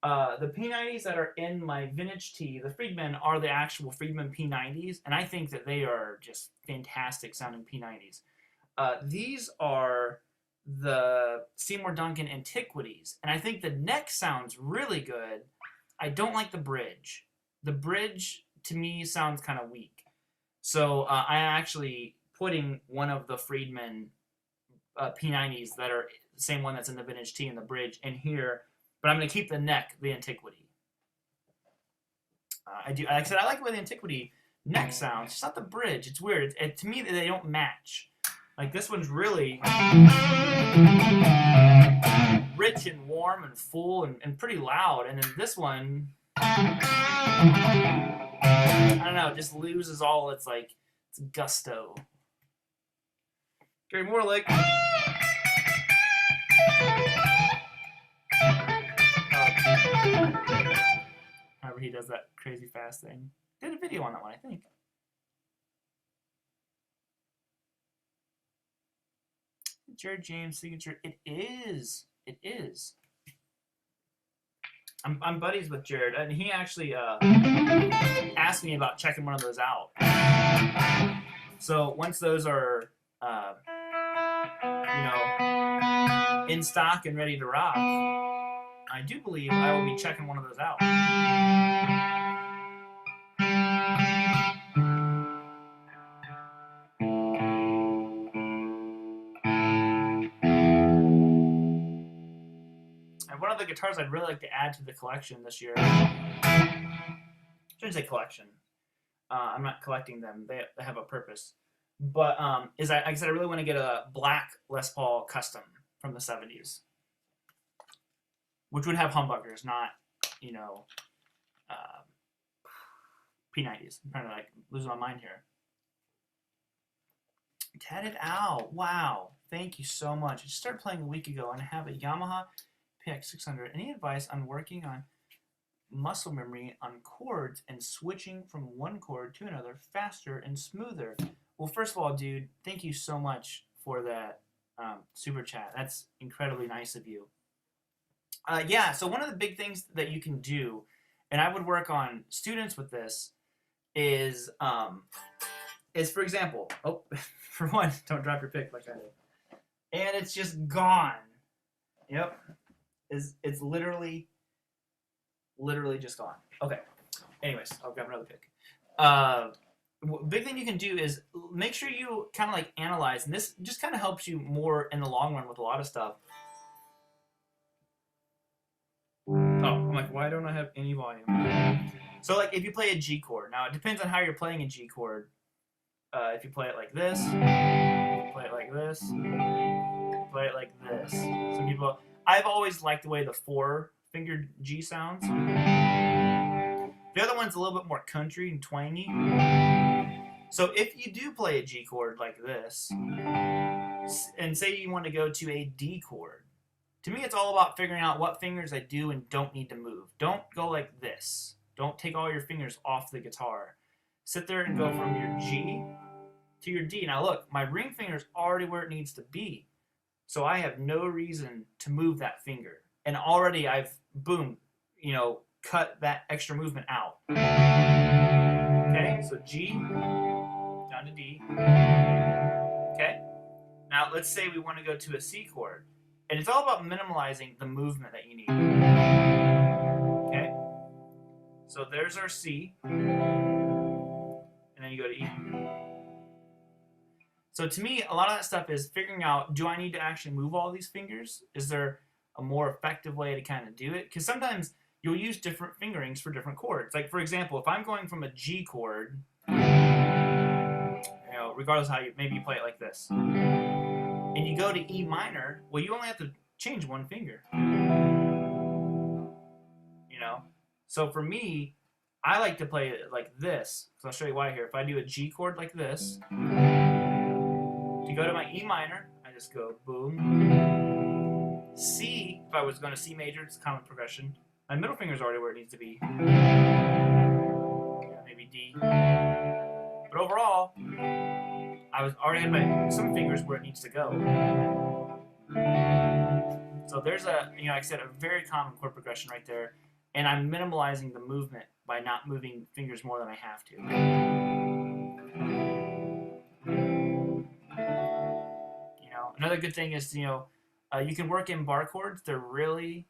the P90s that are in my vintage T. The Friedman are the actual Friedman P90s, and I think that they are just fantastic sounding P90s. These are the Seymour Duncan Antiquities, and I think the neck sounds really good. I don't like the bridge. The bridge, to me, sounds kind of weak. So I'm actually putting one of the Friedman P90s that are the same one that's in the vintage T and the bridge in here, but I'm going to keep the neck, the Antiquity. Like I said, I like the way the Antiquity neck sounds. It's not the bridge. It's weird. To me, they don't match. Like this one's really rich and warm and full and pretty loud, and then this one, I don't know, it just loses all its gusto. Gary more like. However, he does that crazy fast thing. Did a video on that one, I think. Jared James signature. It is. It is. I'm buddies with Jared, and he actually asked me about checking one of those out. So once those are, in stock and ready to rock, I do believe I will be checking one of those out. And one of the guitars I'd really like to add to the collection this year, I shouldn't say collection, I'm not collecting them, they have a purpose, but is like I said, I really want to get a black Les Paul custom from the 70s. Which would have humbuckers, not, P90s. I'm trying to lose my mind here. Tatted Owl. Wow. Thank you so much. I just started playing a week ago and I have a Yamaha PX600. Any advice on working on muscle memory on chords and switching from one chord to another faster and smoother? Well, first of all, dude, thank you so much for that super chat. That's incredibly nice of you. Yeah, so one of the big things that you can do, and I would work on students with this, is for example, for one, don't drop your pick like I did. And it's just gone. Yep. It's literally just gone. Okay. Anyways, I'll grab another pick. Big thing you can do is make sure you kind of analyze, and this just kind of helps you more in the long run with a lot of stuff. Oh, I'm like, why don't I have any volume? So if you play a G chord, now it depends on how you're playing a G chord. If you play it like this, play it like this, play it like this. Some people, I've always liked the way the 4-fingered G sounds. The other one's a little bit more country and twangy. So if you do play a G chord like this, and say you want to go to a D chord, to me it's all about figuring out what fingers I do and don't need to move. Don't go like this. Don't take all your fingers off the guitar. Sit there and go from your G to your D. Now look, my ring finger is already where it needs to be. So I have no reason to move that finger. And already I've, boom, cut that extra movement out. Okay, so G, down to D. Okay, now let's say we want to go to a C chord. And it's all about minimalizing the movement that you need. Okay, so there's our C. And then you go to E. So to me, a lot of that stuff is figuring out, do I need to actually move all these fingers? Is there a more effective way to kind of do it? Because sometimes you'll use different fingerings for different chords. Like, for example, if I'm going from a G chord, regardless of how maybe you play it like this, and you go to E minor, well, you only have to change one finger. So for me, I like to play it like this. So I'll show you why here. If I do a G chord like this, to go to my E minor, I just go boom. C, if I was going to C major, it's a common progression. My middle finger is already where it needs to be. Maybe D. But overall, I was already had some fingers where it needs to go. So there's like I said, a very common chord progression right there. And I'm minimalizing the movement by not moving fingers more than I have to. Another good thing is, you can work in bar chords. They're really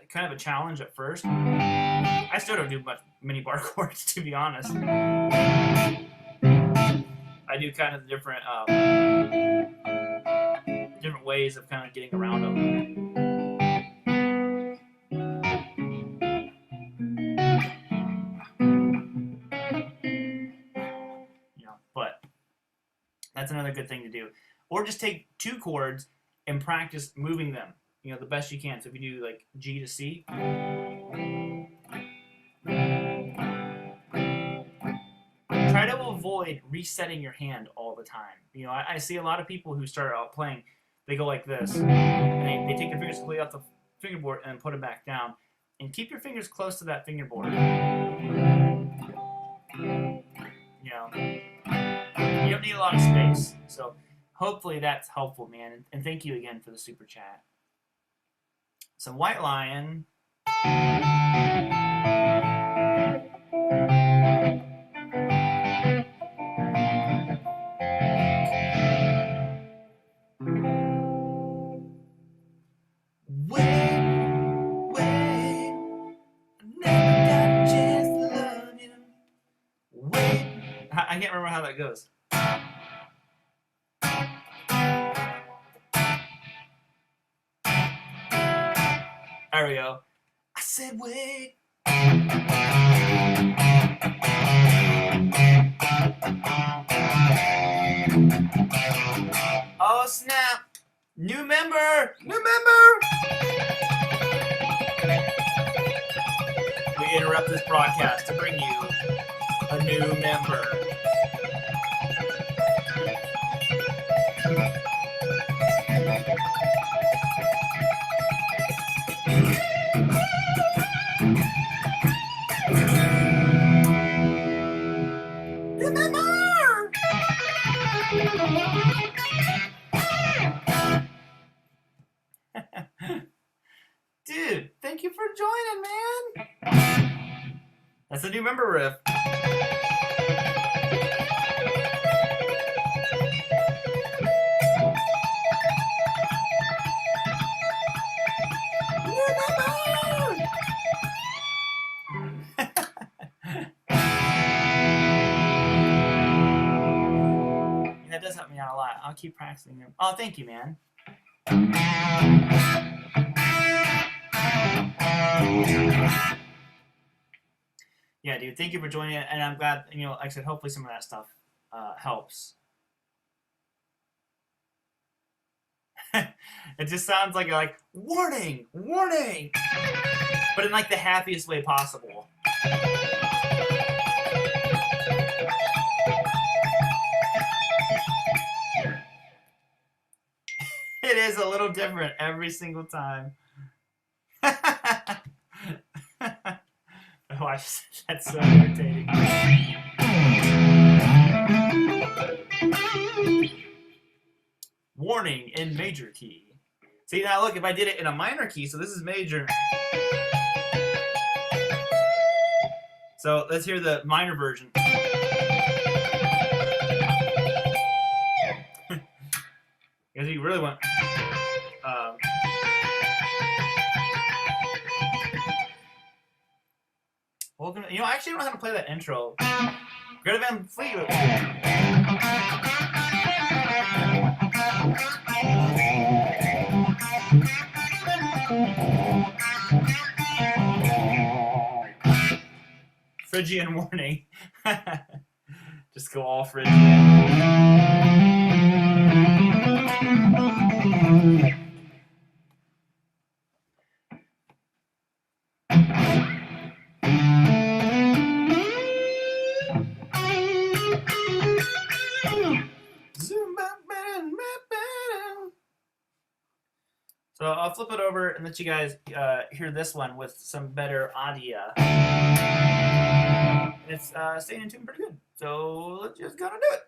kind of a challenge at first. I still don't do many bar chords, to be honest. I do kind of different ways of kind of getting around them. good thing to do. Or just take 2 chords and practice moving them, you know, the best you can. So if you do like G to C, try to avoid resetting your hand all the time. You know, I see a lot of people who start out playing, they go like this, and they take their fingers completely off the fingerboard and put them back down. And keep your fingers close to that fingerboard. You know, you don't need a lot of space. So hopefully that's helpful, man. And thank you again for the super chat. Some White Lion. I can't remember how that goes. There we go. I said wait. Oh snap! New member! New member! We interrupt this broadcast to bring you a new member. Dude, thank you for joining, man. That's a new member riff. That does help me out a lot. I'll keep practicing them. Oh, thank you, man. Yeah, dude, thank you for joining it, and I'm glad, you know, like I said, hopefully some of that stuff helps. It just sounds like warning, warning, but in like the happiest way possible. It is a little different every single time. Oh, that's so irritating. Warning in major key. See, now look, if I did it in a minor key, so this is major. So let's hear the minor version. Because you really want. Well, you know, I actually don't know how to play that intro. Greta Van Fleet. Phrygian warning. Just go all Phrygian. So I'll flip it over and let you guys hear this one with some better audio. It's staying in tune pretty good. So let's just go and do it.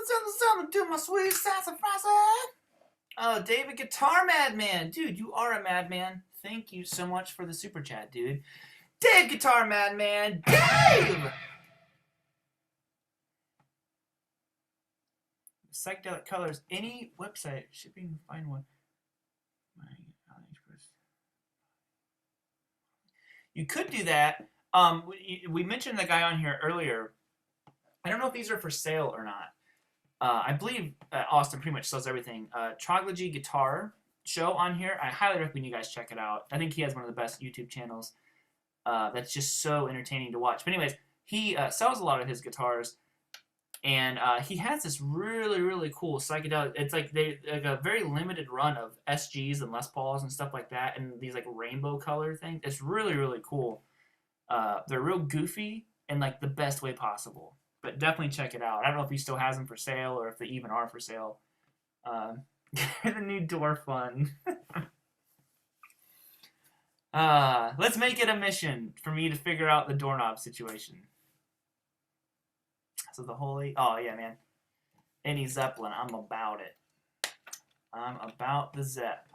Something to my sweet sassafras. Oh, David Guitar Madman. Dude, you are a madman. Thank you so much for the super chat, dude. Dave Guitar Madman. Dave! Psychedelic colors. Any website. Shipping, find one. You could do that. We mentioned the guy on here earlier. I don't know if these are for sale or not. I believe Austin pretty much sells everything. Troglogy Guitar show on here. I highly recommend you guys check it out. I think he has one of the best YouTube channels. That's just so entertaining to watch. But anyways, he sells a lot of his guitars, and he has this really, really cool psychedelic. It's like a very limited run of SGs and Les Pauls and stuff like that, and these like rainbow color things. It's really, really cool. They're real goofy in like the best way possible. But definitely check it out. I don't know if he still has them for sale or if they even are for sale. The new door fun. Let's make it a mission for me to figure out the doorknob situation. So the holy... Oh, yeah, man. Any Zeppelin, I'm about it. I'm about the Zepp.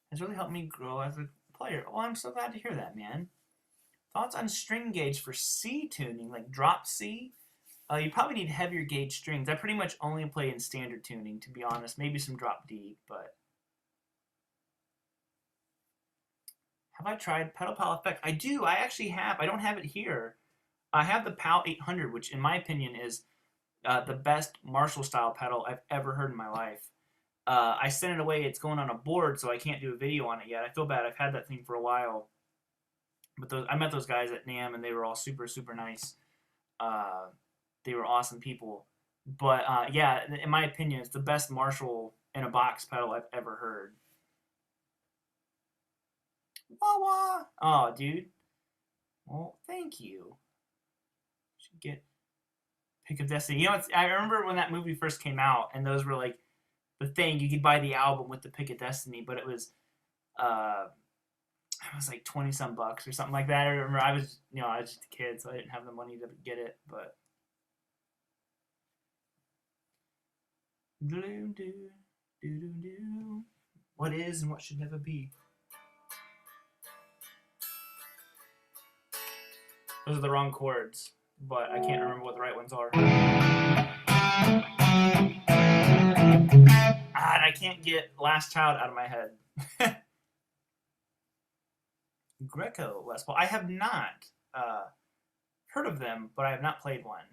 Has really helped me grow as a player. Oh, I'm so glad to hear that, man. Thoughts on string gauge for C tuning, like drop C? You probably need heavier gauge strings. I pretty much only play in standard tuning, to be honest. Maybe some drop D, but... Have I tried Pedal Pal Effect? I do. I actually have. I don't have it here. I have the PAL 800, which in my opinion is the best Marshall-style pedal I've ever heard in my life. I sent it away. It's going on a board, so I can't do a video on it yet. I feel bad. I've had that thing for a while. But I met those guys at NAMM, and they were all super, super nice. They were awesome people. But, yeah, in my opinion, it's the best Marshall in a box pedal I've ever heard. Wah wah! Oh, dude. Well, thank you. Should get Pick of Destiny. You know, I remember when that movie first came out, and those were like the thing. You could buy the album with the Pick of Destiny, but it was like 20 some bucks or something like that. I remember I was just a kid, so I didn't have the money to get it. But what is and what should never be. Those are the wrong chords, but I can't remember what the right ones are. And I can't get Last Child out of my head. Greco Les Paul. I have not heard of them, but I have not played one.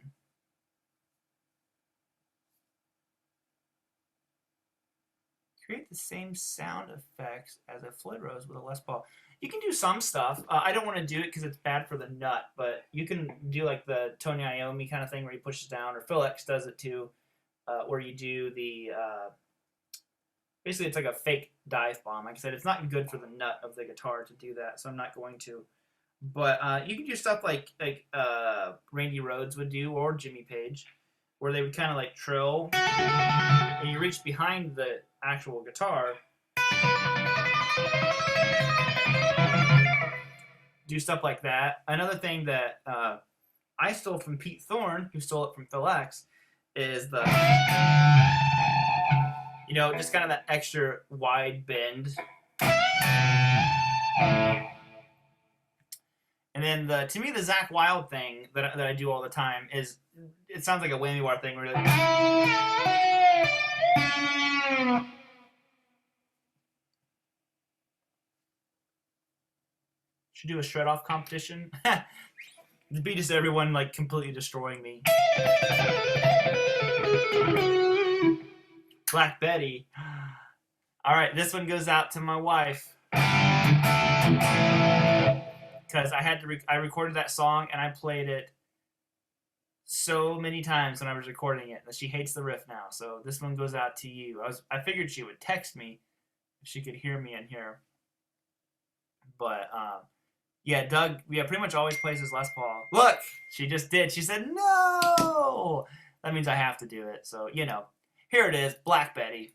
Create the same sound effects as a Floyd Rose with a Les Paul. You can do some stuff. I don't want to do it because it's bad for the nut, but you can do like the Tony Iommi kind of thing where he pushes down, or Phil X does it too, where you do the... basically, it's like a fake dive bomb. Like I said, it's not good for the nut of the guitar to do that, so I'm not going to. But you can do stuff like Randy Rhoads would do, or Jimmy Page, where they would kind of like trill, and you reach behind the actual guitar, do stuff like that. Another thing that I stole from Pete Thorne, who stole it from Phil X, is the, just kind of that extra wide bend. And then to me, the Zakk Wylde thing that I do all the time is, it sounds like a whammy bar thing where should do a shred off competition. The beat is everyone like completely destroying me. Black Betty. All right, this one goes out to my wife, because I recorded that song and I played it so many times when I was recording it that she hates the riff now. So this one goes out to you. I figured she would text me if she could hear me in here. But yeah, Doug, pretty much always plays his Les Paul. Look, she just did. She said no. That means I have to do it. So here it is, Black Betty.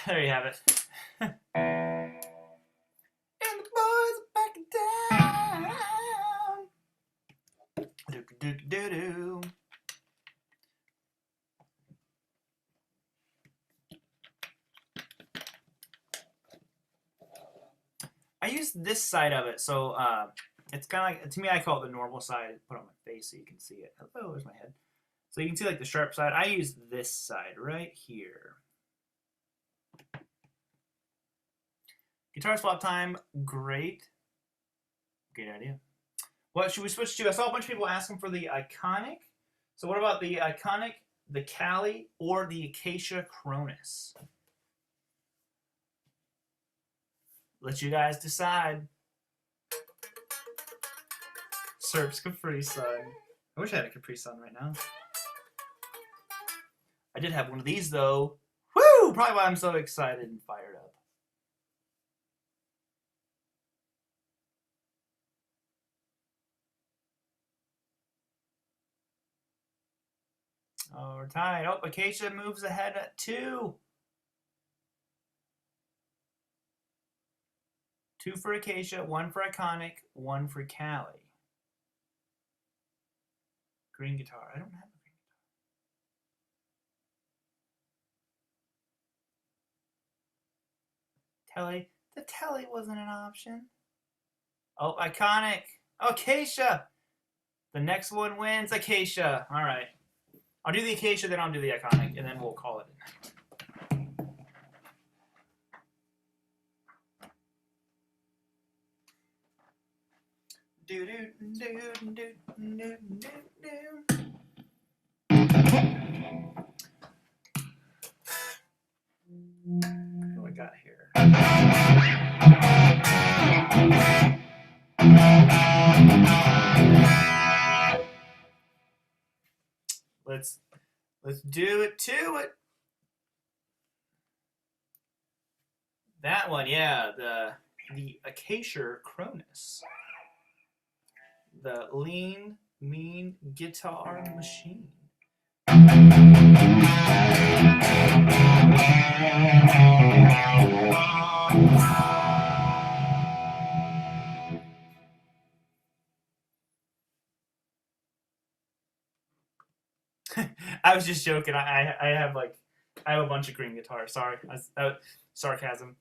There you have it. And the boys are back in town. Do-do-do-do-do. I use this side of it, so it's kind of like, to me, I call it the normal side. Put it on my face so you can see it. Hello, there's my head. So you can see like the sharp side. I use this side right here. Guitar swap time, great. Great idea. What should we switch to? I saw a bunch of people asking for the Iconic. So what about the Iconic, the Cali, or the Acacia Cronus? Let you guys decide. Serps Capri Sun. I wish I had a Capri Sun right now. I did have one of these though. Woo! Probably why I'm so excited and fired up. Oh, we're tied. Oh, Acacia moves ahead at 2. 2 for Acacia, 1 for Iconic, 1 for Cali. Green guitar. I don't have a green guitar. Telly. The Telly wasn't an option. Oh, Iconic. Oh, Acacia. The next one wins. Acacia. All right. I'll do the Acacia, then I'll do the Iconic, and then we'll call it a night. Do do do do do do do. What do I got here? Let's do it to it. That one, yeah, the Acacia Cronus. The lean, mean guitar machine. I was just joking. I have a bunch of green guitars. Sorry, sarcasm.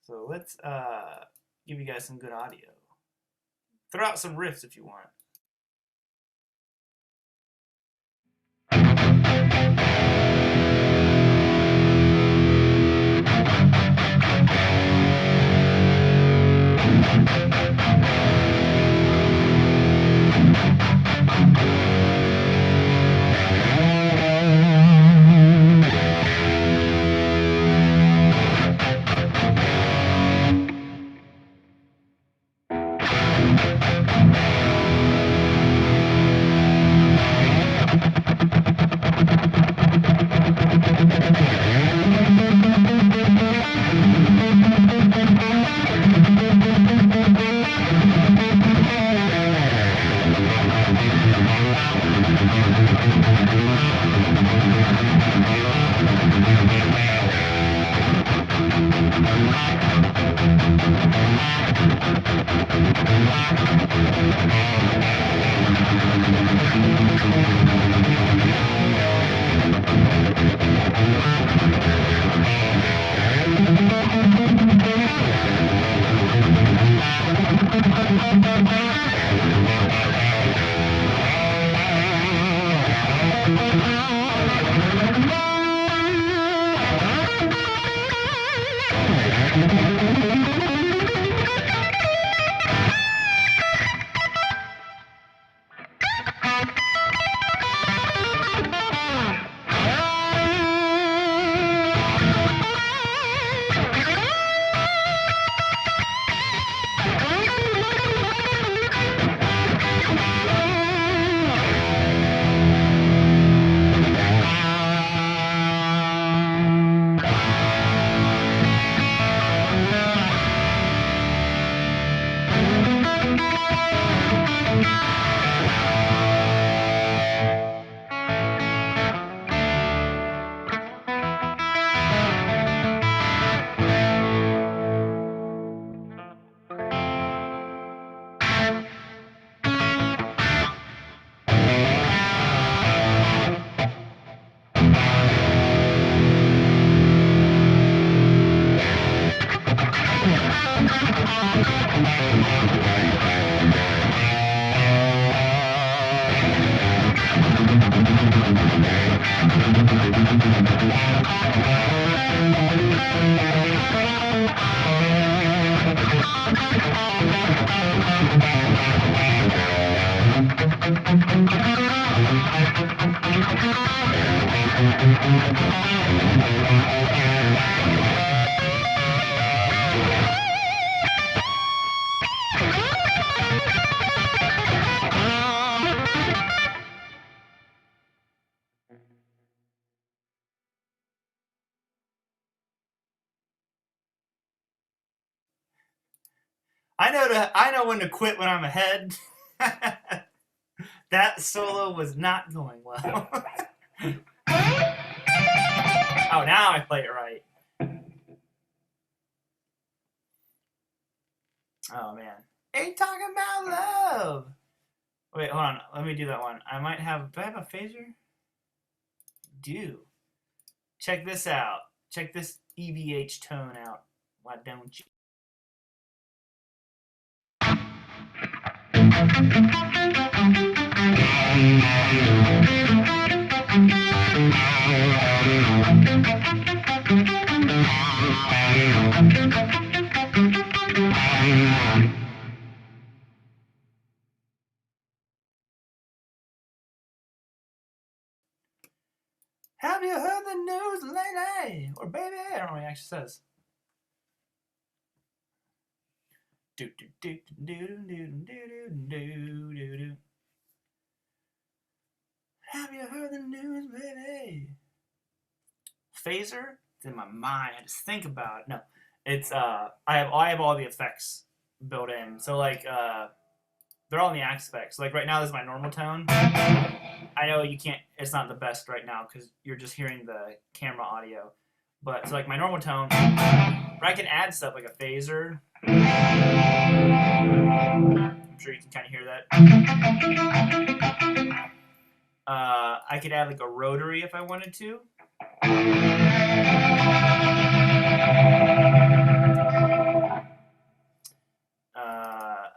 So let's give you guys some good audio. Throw out some riffs if you want. I know when to quit when I'm ahead. That solo was not going well. Oh, now I played it right. Oh man. Ain't talking about love. Wait, hold on. Let me do that one. I might have. Do I have a phaser? Do. Check this out. Check this EVH tone out. Why don't you? Have you heard the news lately? Or baby, I don't know what he actually says. Do do do do do do do do do do. Have you heard the news, baby? Phaser? It's in my mind. I just think about it. No, it's I have all the effects built in. So like they're all in the aspects. Like right now, this is my normal tone. I know you can't. It's not the best right now because you're just hearing the camera audio. But so like my normal tone, I can add stuff like a phaser. I'm sure you can kind of hear that. I could add like a rotary if I wanted to.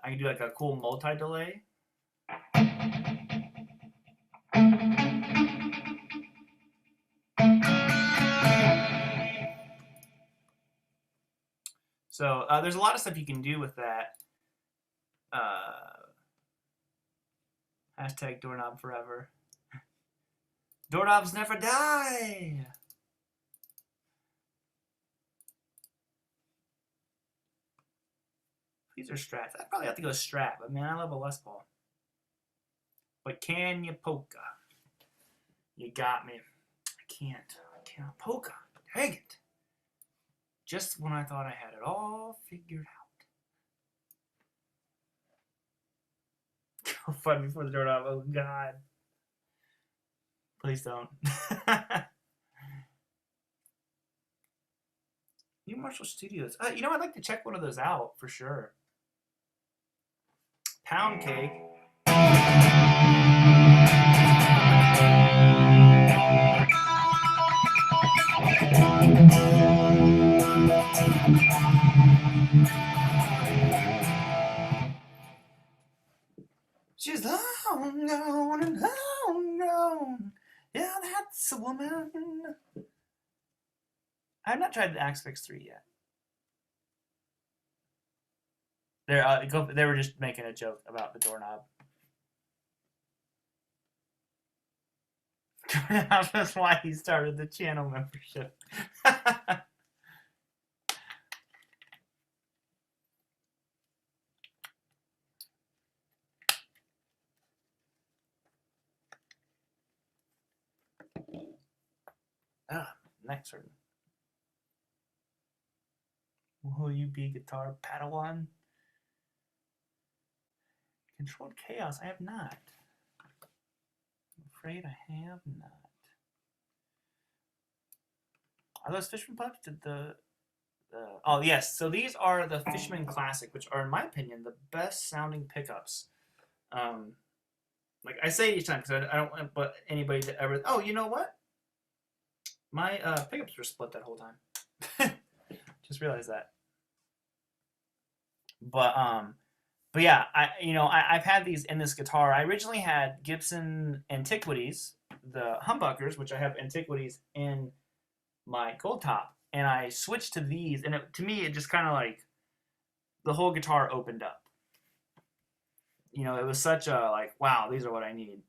I can do like a cool multi-delay. So there's a lot of stuff you can do with that. Hashtag doorknob forever. Doorknobs never die. These are Strats. I probably have to go Strat, but man, I love a Les Paul. But can you polka? You got me. I can't polka. Dang it. Just when I thought I had it all figured out. Go find me for the doorknob. Oh, God. Please don't. New Marshall Studios. You know, I'd like to check one of those out for sure. Pound Cake. nuts, woman. I've not tried the Aspix 3 yet. They were just making a joke about the doorknob. That's why he started the channel membership. Next one. Will you be guitar Padawan? Controlled Chaos, I have not. I'm afraid I have not. Are those Fishman pups? Oh yes, so these are the Fishman Classic, which are, in my opinion, the best sounding pickups. Like I say each time, because I don't want anybody to ever. Oh, you know what? My pickups were split that whole time. Just realized that. But yeah, I've had these in this guitar. I originally had Gibson Antiquities, the humbuckers, which I have Antiquities in my gold top, and I switched to these, and to me it just kind of like the whole guitar opened up. It was such a like, wow, these are what I need.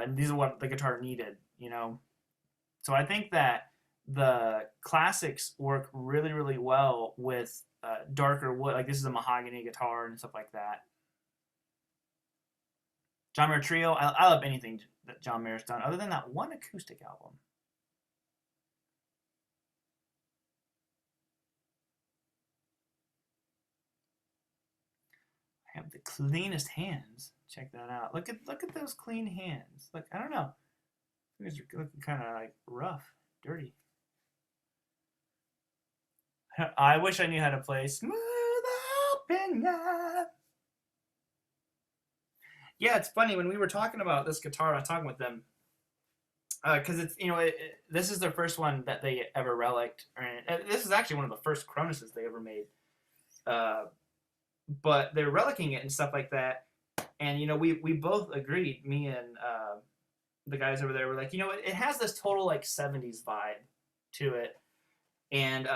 These are what the guitar needed. So I think that the classics work really, really well with darker wood. Like this is a mahogany guitar and stuff like that. John Mayer Trio. I love anything that John Mayer's done, other than that one acoustic album. I have the cleanest hands. Check that out. Look at those clean hands. Look, I don't know. These are looking kind of like rough, dirty. I wish I knew how to play Smooth Opinion. Yeah, it's funny when we were talking about this guitar. I was talking with them because it's this is their first one that they ever relicked. This is actually one of the first Cronuses they ever made. But they're relicking it and stuff like that. And we both agreed. Me and the guys over there were like, it has this total like 70s vibe to it. And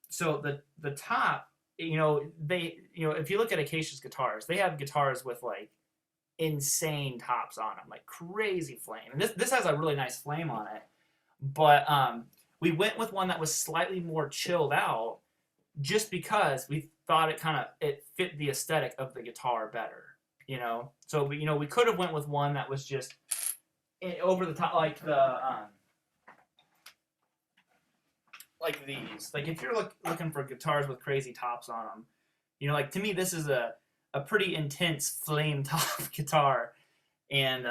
so the top, if you look at Acacia's guitars, they have guitars with like insane tops on them, like crazy flame. And this has a really nice flame on it. But we went with one that was slightly more chilled out, just because we thought it fit the aesthetic of the guitar better. So we could have went with one that was just over the top, like like these. Like if you're looking for guitars with crazy tops on them, like to me this is a pretty intense flame top guitar, and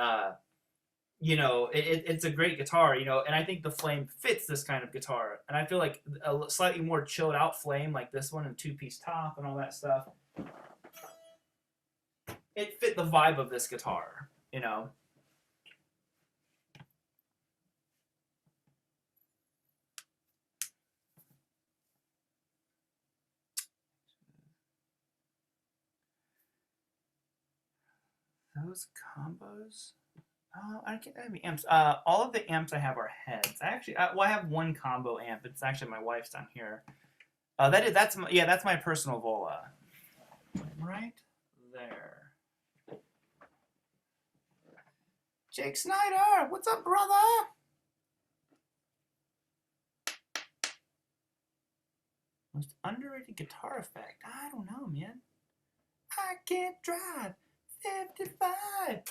it's a great guitar, and I think the flame fits this kind of guitar, and I feel like a slightly more chilled out flame like this one and two-piece top and all that stuff, it fit the vibe of this guitar, Those combos. Oh, I can't have amps. All of the amps I have are heads. I have one combo amp. It's actually my wife's down here. That's my personal Vola. Right there. Jake Snyder, what's up, brother? Most underrated guitar effect. I don't know, man. I can't drive 55.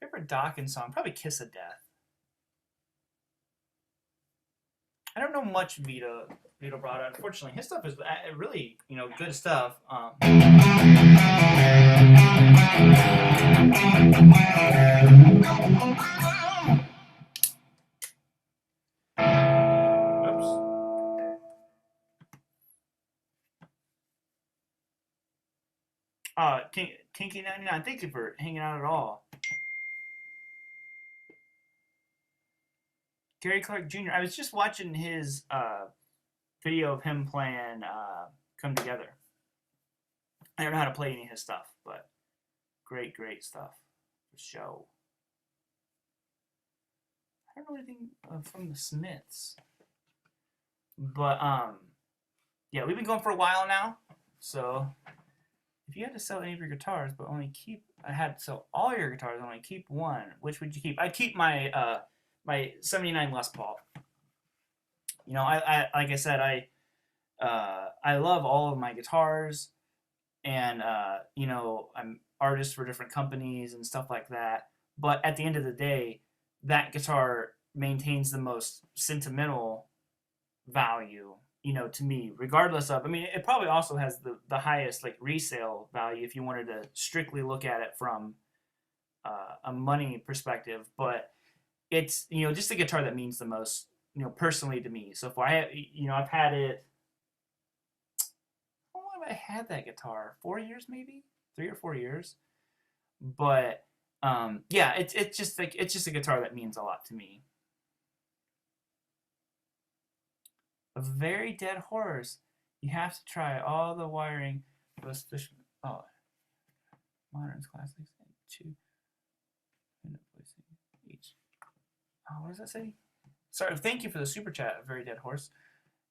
Favorite Dawkins song? Probably Kiss of Death. I don't know much Vito brought out. Unfortunately, his stuff is really, good stuff. Kinky 99, thank you for hanging out at all. Gary Clark Jr. I was just watching his video of him playing Come Together. I don't know how to play any of his stuff, but great stuff. Show. I don't know anything from the Smiths, but yeah, we've been going for a while now. So if you had to sell any of your guitars, but only keep, I had to sell all your guitars, only keep one, which would you keep? I'd keep my my '79 Les Paul. You know, I like I said, I love all of my guitars, and you know, I'm artists for different companies and stuff like that. But at the end of the day, that guitar maintains the most sentimental value, you know, to me, regardless of, I mean, it probably also has the highest like resale value if you wanted to strictly look at it from a money perspective, but it's, you know, just a guitar that means the most, you know, personally to me. So far, you know, I've had it, how long have I had that guitar? 4 years maybe? 3 or 4 years? But yeah, it's just like, it's just a guitar that means a lot to me. A very dead horse. You have to try all the wiring. Those fish. Oh, moderns, classics, and two. Each. Oh, what does that say? Sorry. Thank you for the super chat. A very dead horse.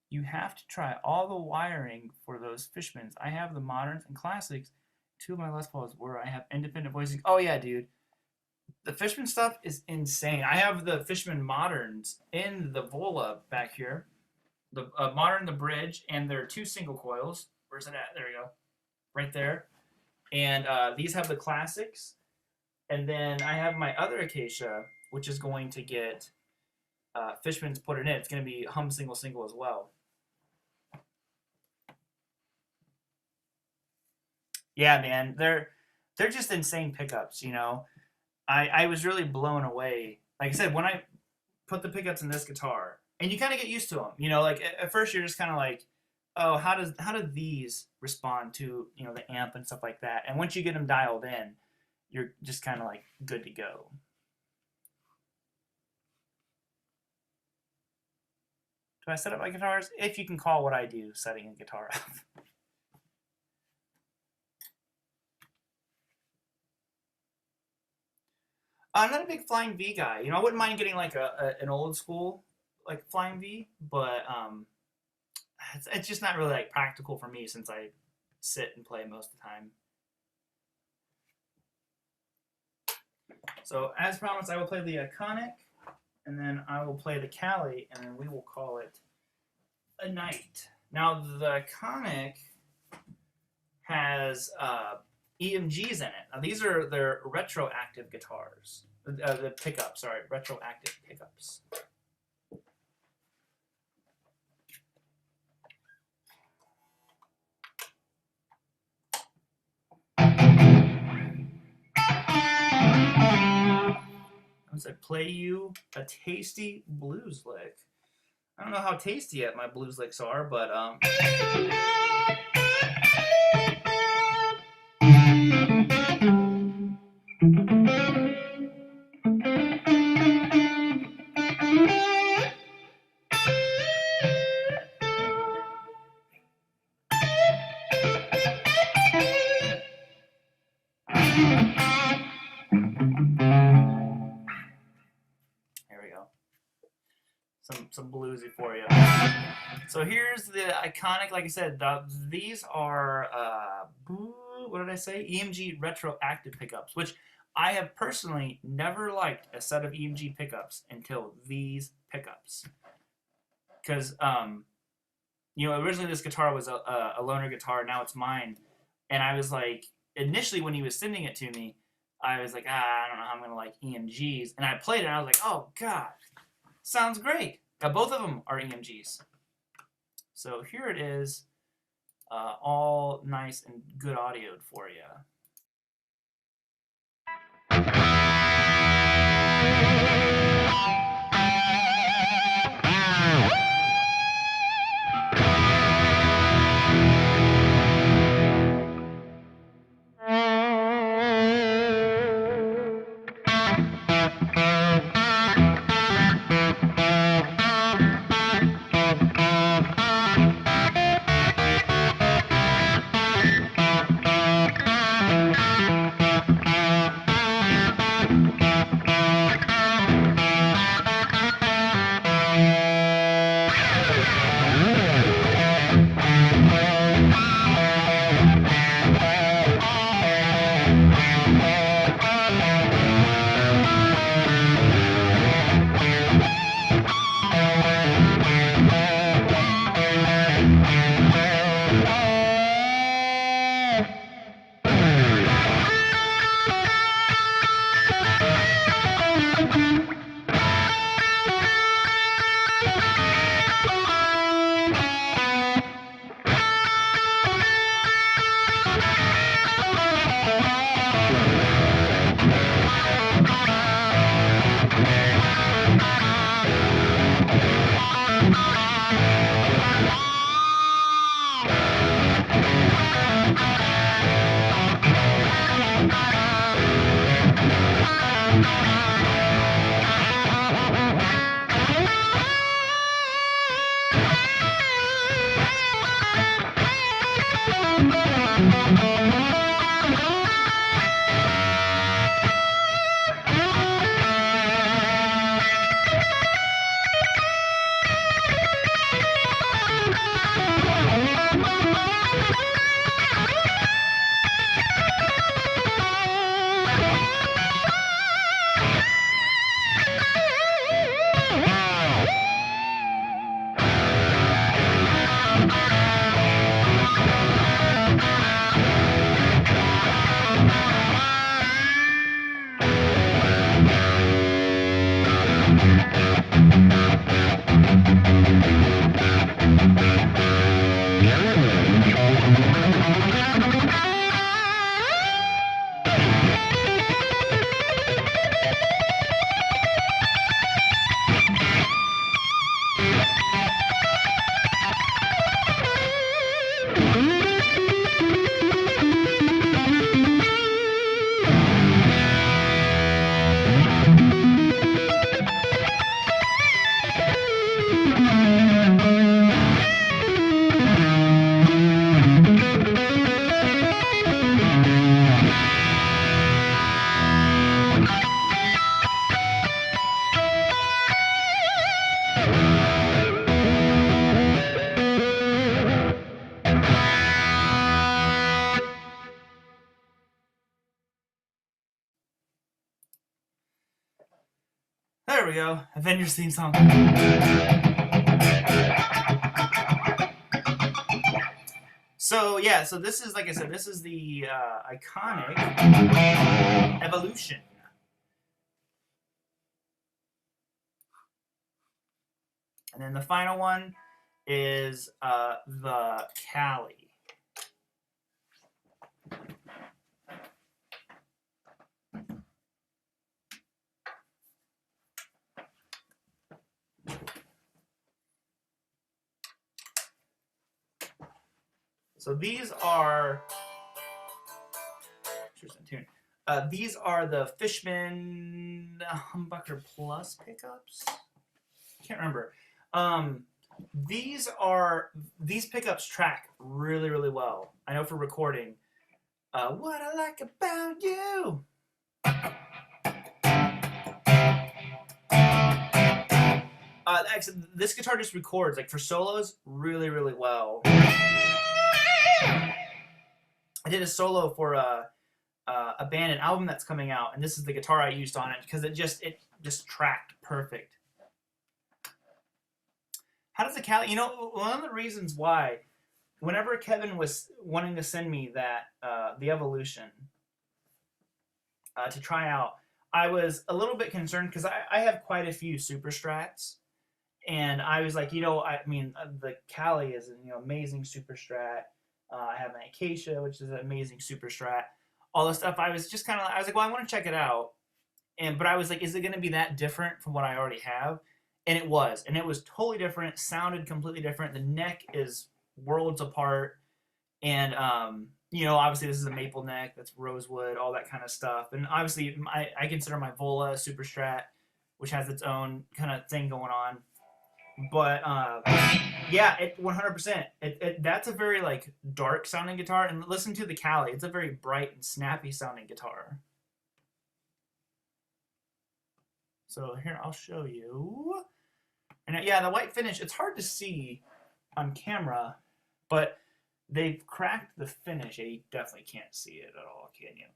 You have to try all the wiring for those Fishmans. I have the moderns and classics. 2 of my Les Pauls where I have independent voicing. Oh yeah, dude. The Fishman stuff is insane. I have the Fishman moderns in the Vola back here. The modern, the bridge, and there are 2 single coils. Where's it at? There we go. Right there. And these have the classics. And then I have my other Acacia, which is going to get Fishman's put in it. It's going to be hum single as well. Yeah, man. They're just insane pickups, you know. I was really blown away. Like I said, when I put the pickups in this guitar, and you kind of get used to them, you know, like at first you're just kind of like, oh, how do these respond to, you know, the amp and stuff like that. And once you get them dialed in, you're just kind of like good to go. Do I set up my guitars? If you can call what I do setting a guitar up. I'm not a big Flying V guy. You know, I wouldn't mind getting like an old school like Flying V, but it's just not really like practical for me since I sit and play most of the time. So as promised, I will play the Iconic, and then I will play the Cali, and then we will call it a night. Now the Iconic has EMGs in it. Now these are their retroactive guitars. The pickups, sorry, retroactive pickups. As I play you a tasty blues lick. I don't know how tasty yet my blues licks are, but some bluesy for you. So here's the Iconic. Like I said, these are what did I say? EMG retroactive pickups, which I have personally never liked a set of EMG pickups until these pickups, because you know, originally this guitar was a loaner guitar. Now it's mine, and I was like, initially when he was sending it to me, I was like, I don't know how I'm gonna like EMGs, and I played it, and I was like, oh god, sounds great. Now, both of them are EMGs. So here it is, all nice and good audioed for you. There we go. Avengers theme song. So yeah, so this is, like I said, this is the iconic Evolution. And then the final one is the Cali. So these are, these are the Fishman Humbucker Plus pickups. I can't remember. These pickups track really, really well. I know for recording. What I like about you. Actually, this guitar just records, like for solos, really, really well. I did a solo for a band, an album that's coming out, and this is the guitar I used on it because it just tracked perfect. How does the Cali? You know, one of the reasons why, whenever Kevin was wanting to send me that the Evolution to try out, I was a little bit concerned because I have quite a few Super Strats, and I was like, you know, I mean, the Cali is an amazing Super Strat. I have an Acacia, which is an amazing Super Strat. All this stuff, I was just kind of, I was like, well, I want to check it out, but I was like, is it going to be that different from what I already have? And it was totally different. Sounded completely different. The neck is worlds apart, and you know, obviously this is a maple neck, that's rosewood, all that kind of stuff. And obviously, I consider my Vola Super Strat, which has its own kind of thing going on. But yeah, 100%. That's a very like dark sounding guitar, and listen to the Cali. It's a very bright and snappy sounding guitar. So here, I'll show you. And yeah, the white finish, it's hard to see on camera, but they've cracked the finish. Yeah, you definitely can't see it at all, can you?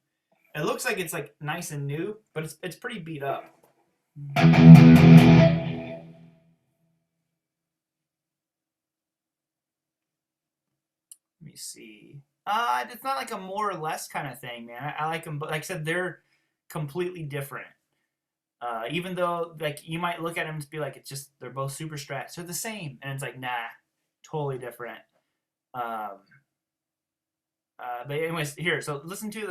It looks like it's like nice and new, but it's pretty beat up. Let me see. It's not like a more or less kind of thing, man. I like them, but like I said, they're completely different. Even though like you might look at them and be like, it's just, they're both Super Strats, they're the same, and it's like, nah, totally different. But anyways, here, so listen to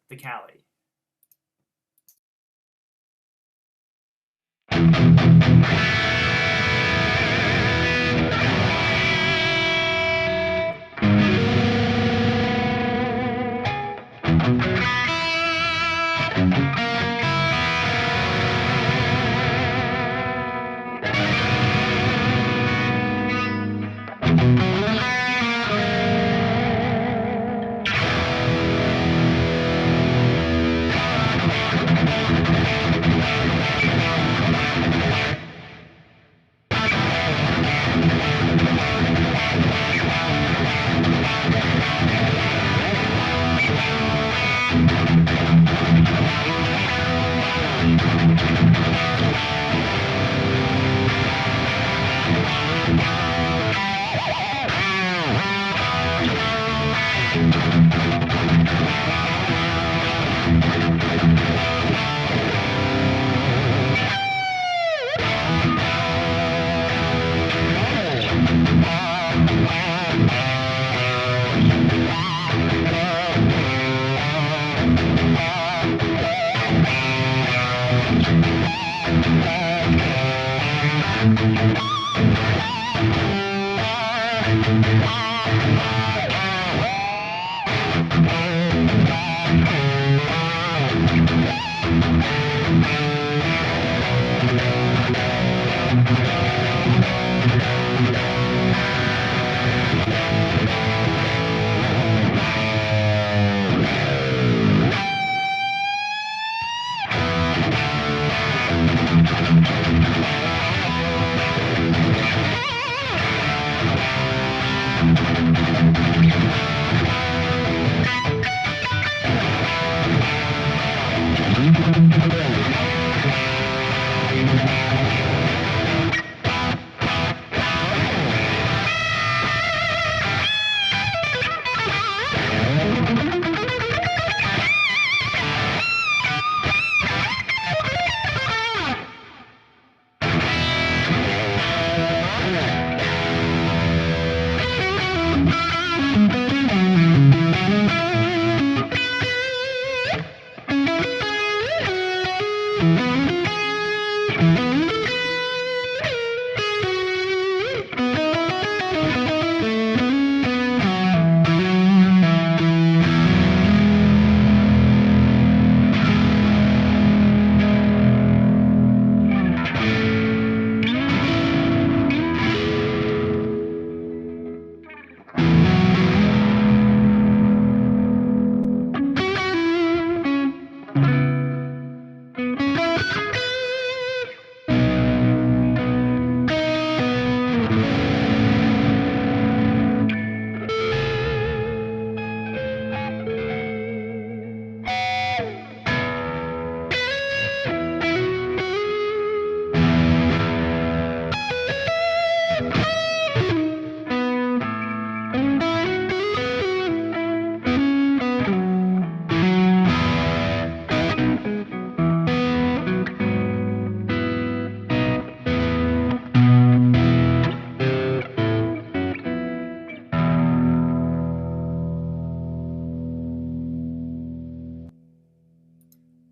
the Cali.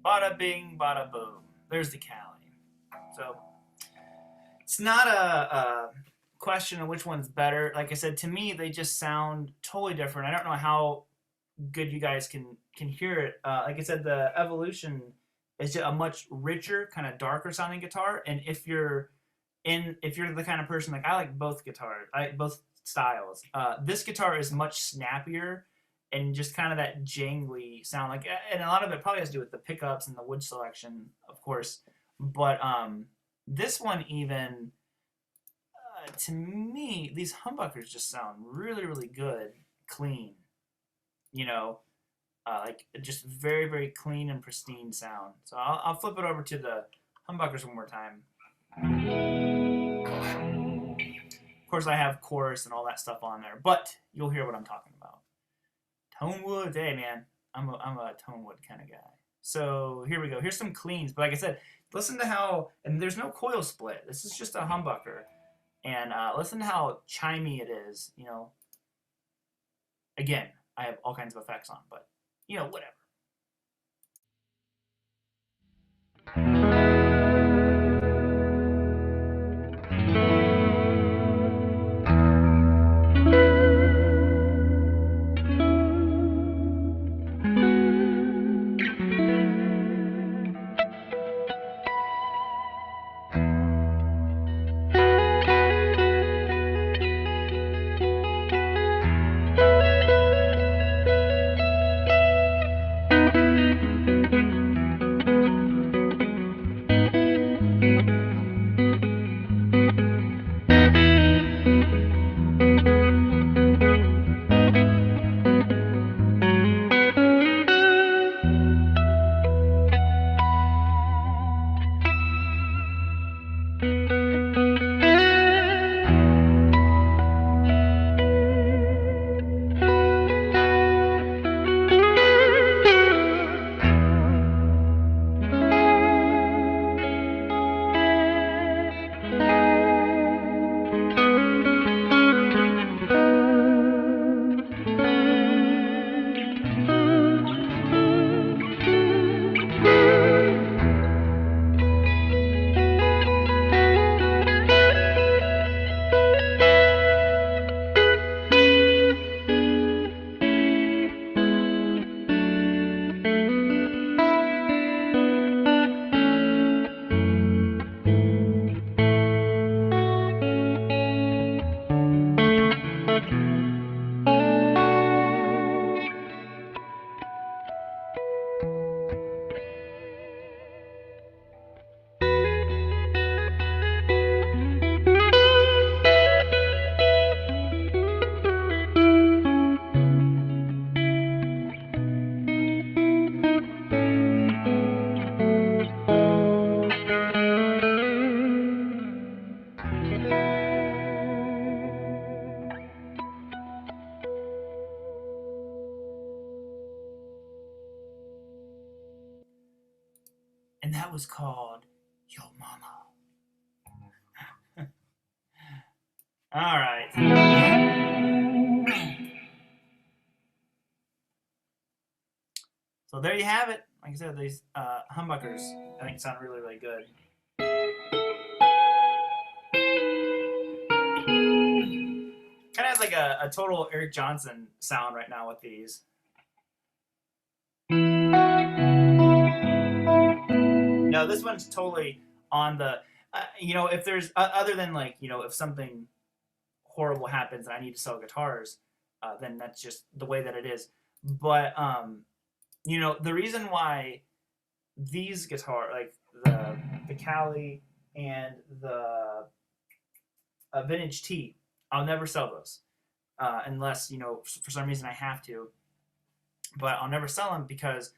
Bada bing, bada boom. There's the Cali. So it's not a question of which one's better. Like I said, to me, they just sound totally different. I don't know how good you guys can hear it. Like I said, the Evolution is just a much richer, kind of darker sounding guitar. And if you're the kind of person like I like both guitars, both styles. This guitar is much snappier and just kind of that jangly sound. Like, and a lot of it probably has to do with the pickups and the wood selection, of course. But this one even, to me, these humbuckers just sound really, really good, clean. You know, like just very, very clean and pristine sound. So I'll flip it over to the humbuckers one more time. Of course, I have chorus and all that stuff on there, but you'll hear what I'm talking about. Tone wood, hey man, I'm a tone wood kind of guy. So here we go. Here's some cleans, but like I said, listen to how, and there's no coil split. This is just a humbucker, and listen to how chimey it is. You know, again, I have all kinds of effects on, but you know, whatever. and that was called Yo Mama. All right. So there you have it. Like I said, these humbuckers, I think, sound really, really good. Kind of has like a total Eric Johnson sound right now with these. No, this one's totally on the, you know, if there's, other than like, you know, if something horrible happens and I need to sell guitars, then that's just the way that it is. But, you know, the reason why these guitar, like the Cali and the Vintage T, I'll never sell those unless, you know, for some reason I have to. But I'll never sell them because,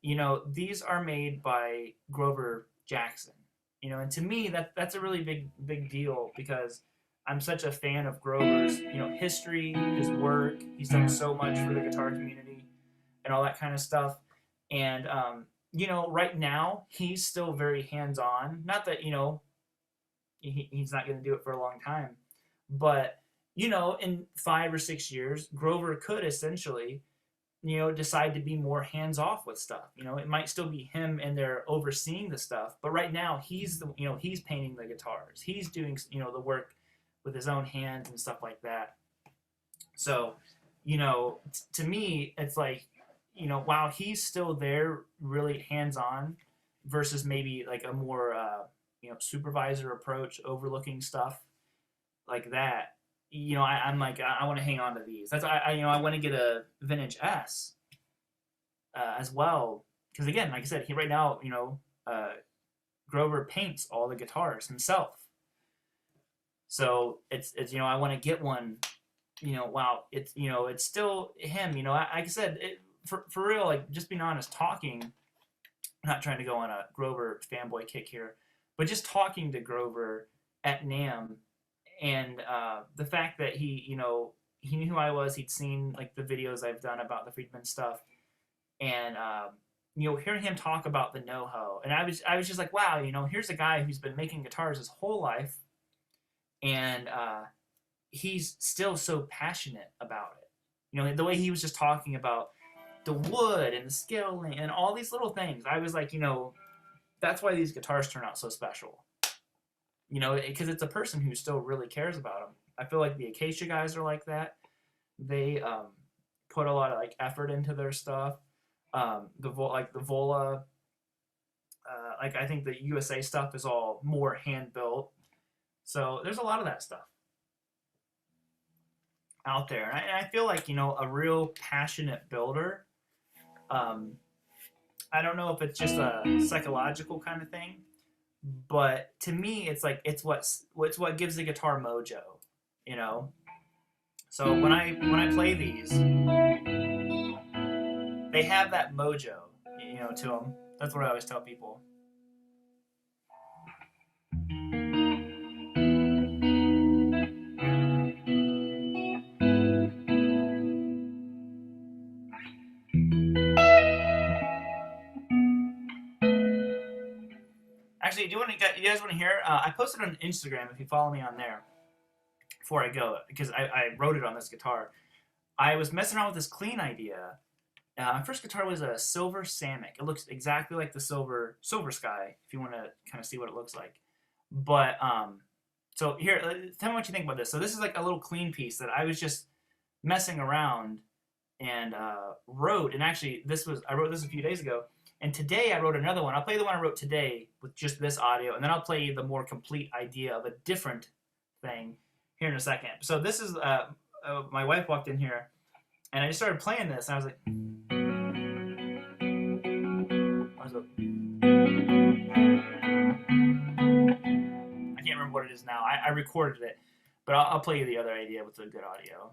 you know, these are made by Grover Jackson. You know, and to me, that's a really big deal because I'm such a fan of Grover's, you know, history, his work. He's done so much for the guitar community and all that kind of stuff. And, you know, right now, he's still very hands-on. Not that, you know, he's not going to do it for a long time. But, you know, in 5 or 6 years, Grover could essentially, you know, decide to be more hands-off with stuff. You know, it might still be him and they're overseeing the stuff. But right now, he's the, you know, he's painting the guitars. He's doing, you know, the work with his own hands and stuff like that. So, you know, to me, it's like, you know, while he's still there, really hands-on, versus maybe like a more, you know, supervisor approach, overlooking stuff like that. You know, I'm like, I want to hang on to these. That's you know, I want to get a Vintage S as well, because again, like I said, he right now, you know, Grover paints all the guitars himself. So it's you know, I want to get one. You know, wow, it's, you know, it's still him. You know, like I said, for real, like, just being honest, talking, I'm not trying to go on a Grover fanboy kick here, but just talking to Grover at NAMM, and the fact that he, you know, he knew who I was, he'd seen like the videos I've done about the Friedman stuff, and you know, hearing him talk about the NoHo, and I was just like, wow, you know, here's a guy who's been making guitars his whole life, and he's still so passionate about it. You know, the way he was just talking about the wood and the scaling and all these little things. I was like, you know, that's why these guitars turn out so special. You know, because it's a person who still really cares about them. I feel like the Acacia guys are like that. They put a lot of like effort into their stuff. The Vola, like I think the USA stuff is all more hand built. So there's a lot of that stuff out there, and I feel like, you know, a real passionate builder. I don't know if it's just a psychological kind of thing, but to me, it's like it's what gives the guitar mojo, you know. So when I play these, they have that mojo, you know, to them. That's what I always tell people. Actually, you guys want to hear? I posted on Instagram, if you follow me on there, before I go, because I wrote it on this guitar. I was messing around with this clean idea. My first guitar was a silver Samick. It looks exactly like the silver Sky, if you want to kind of see what it looks like. But so here, tell me what you think about this. So this is like a little clean piece that I was just messing around and wrote. And actually, I wrote this a few days ago. And today I wrote another one. I'll play the one I wrote today with just this audio, and then I'll play you the more complete idea of a different thing here in a second. So this is, my wife walked in here, and I just started playing this, and I was like, I can't remember what it is now. I recorded it, but I'll play you the other idea with the good audio.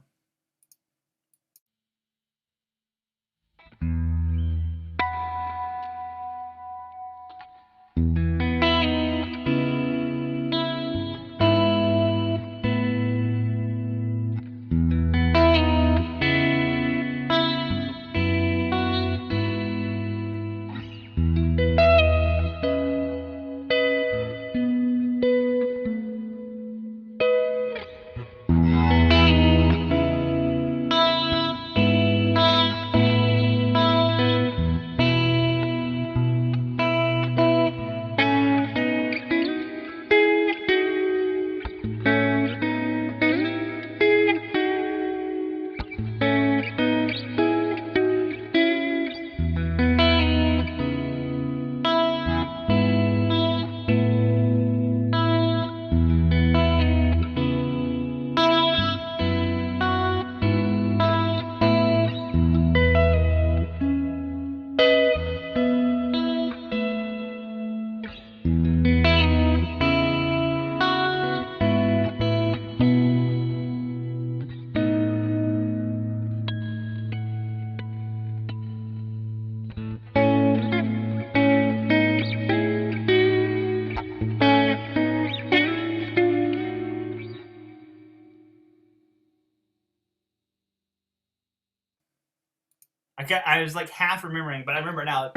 I was like half remembering, but I remember now.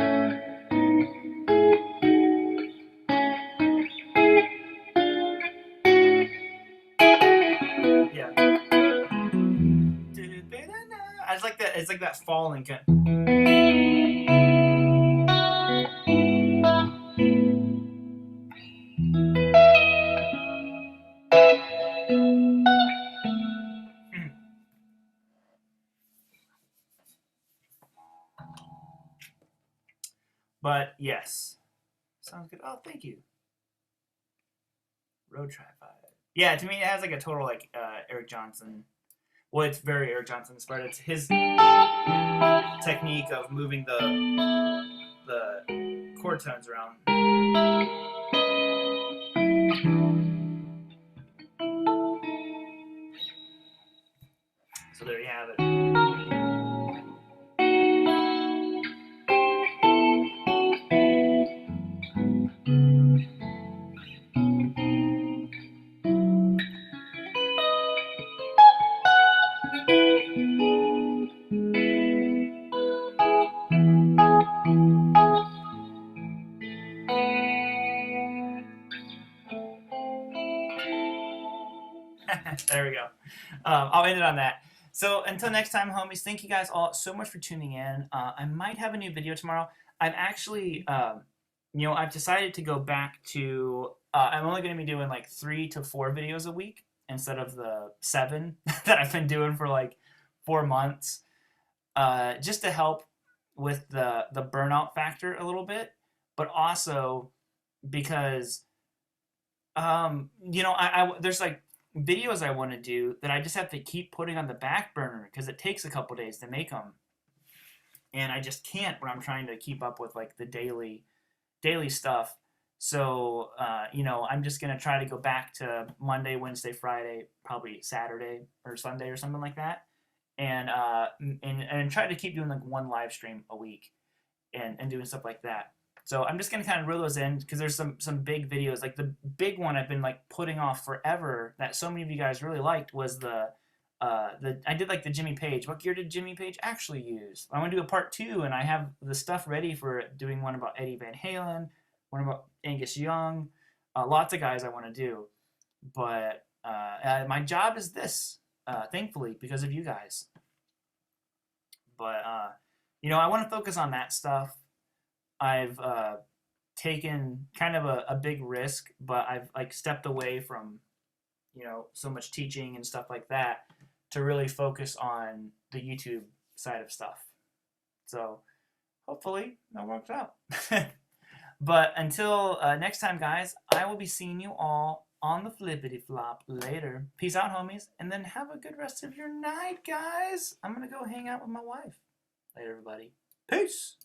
Yeah. I just like that. It's like that falling kind. But yes, sounds good. Oh, thank you. Road Tri-Fi. Yeah, to me it has like a total like Eric Johnson. Well, it's very Eric Johnson inspired. It's his technique of moving the chord tones around. So there you have it. There we go. I'll end it on that. So until next time, homies, thank you guys all so much for tuning in. I might have a new video tomorrow. I've actually, I've decided to go back to, I'm only going to be doing like 3 to 4 videos a week instead of the 7 that I've been doing for like 4 months, just to help with the burnout factor a little bit, but also because, there's like videos I want to do that I just have to keep putting on the back burner because it takes a couple days to make them, and I just can't when I'm trying to keep up with like the daily stuff. So I'm just gonna try to go back to Monday, Wednesday, Friday, probably Saturday or Sunday or something like that, and try to keep doing like one live stream a week and doing stuff like that. So I'm just gonna kind of reel those in because there's some big videos. Like the big one I've been like putting off forever that so many of you guys really liked was the I did like the Jimmy Page. What gear did Jimmy Page actually use? I want to do a part 2, and I have the stuff ready for doing one about Eddie Van Halen, one about Angus Young, lots of guys I want to do. But my job is this, thankfully, because of you guys. But I want to focus on that stuff. I've taken kind of a big risk, but I've like stepped away from, so much teaching and stuff like that to really focus on the YouTube side of stuff. So hopefully that works out. But until next time, guys, I will be seeing you all on the flippity flop later. Peace out, homies, and then have a good rest of your night, guys. I'm going to go hang out with my wife. Later, everybody. Peace.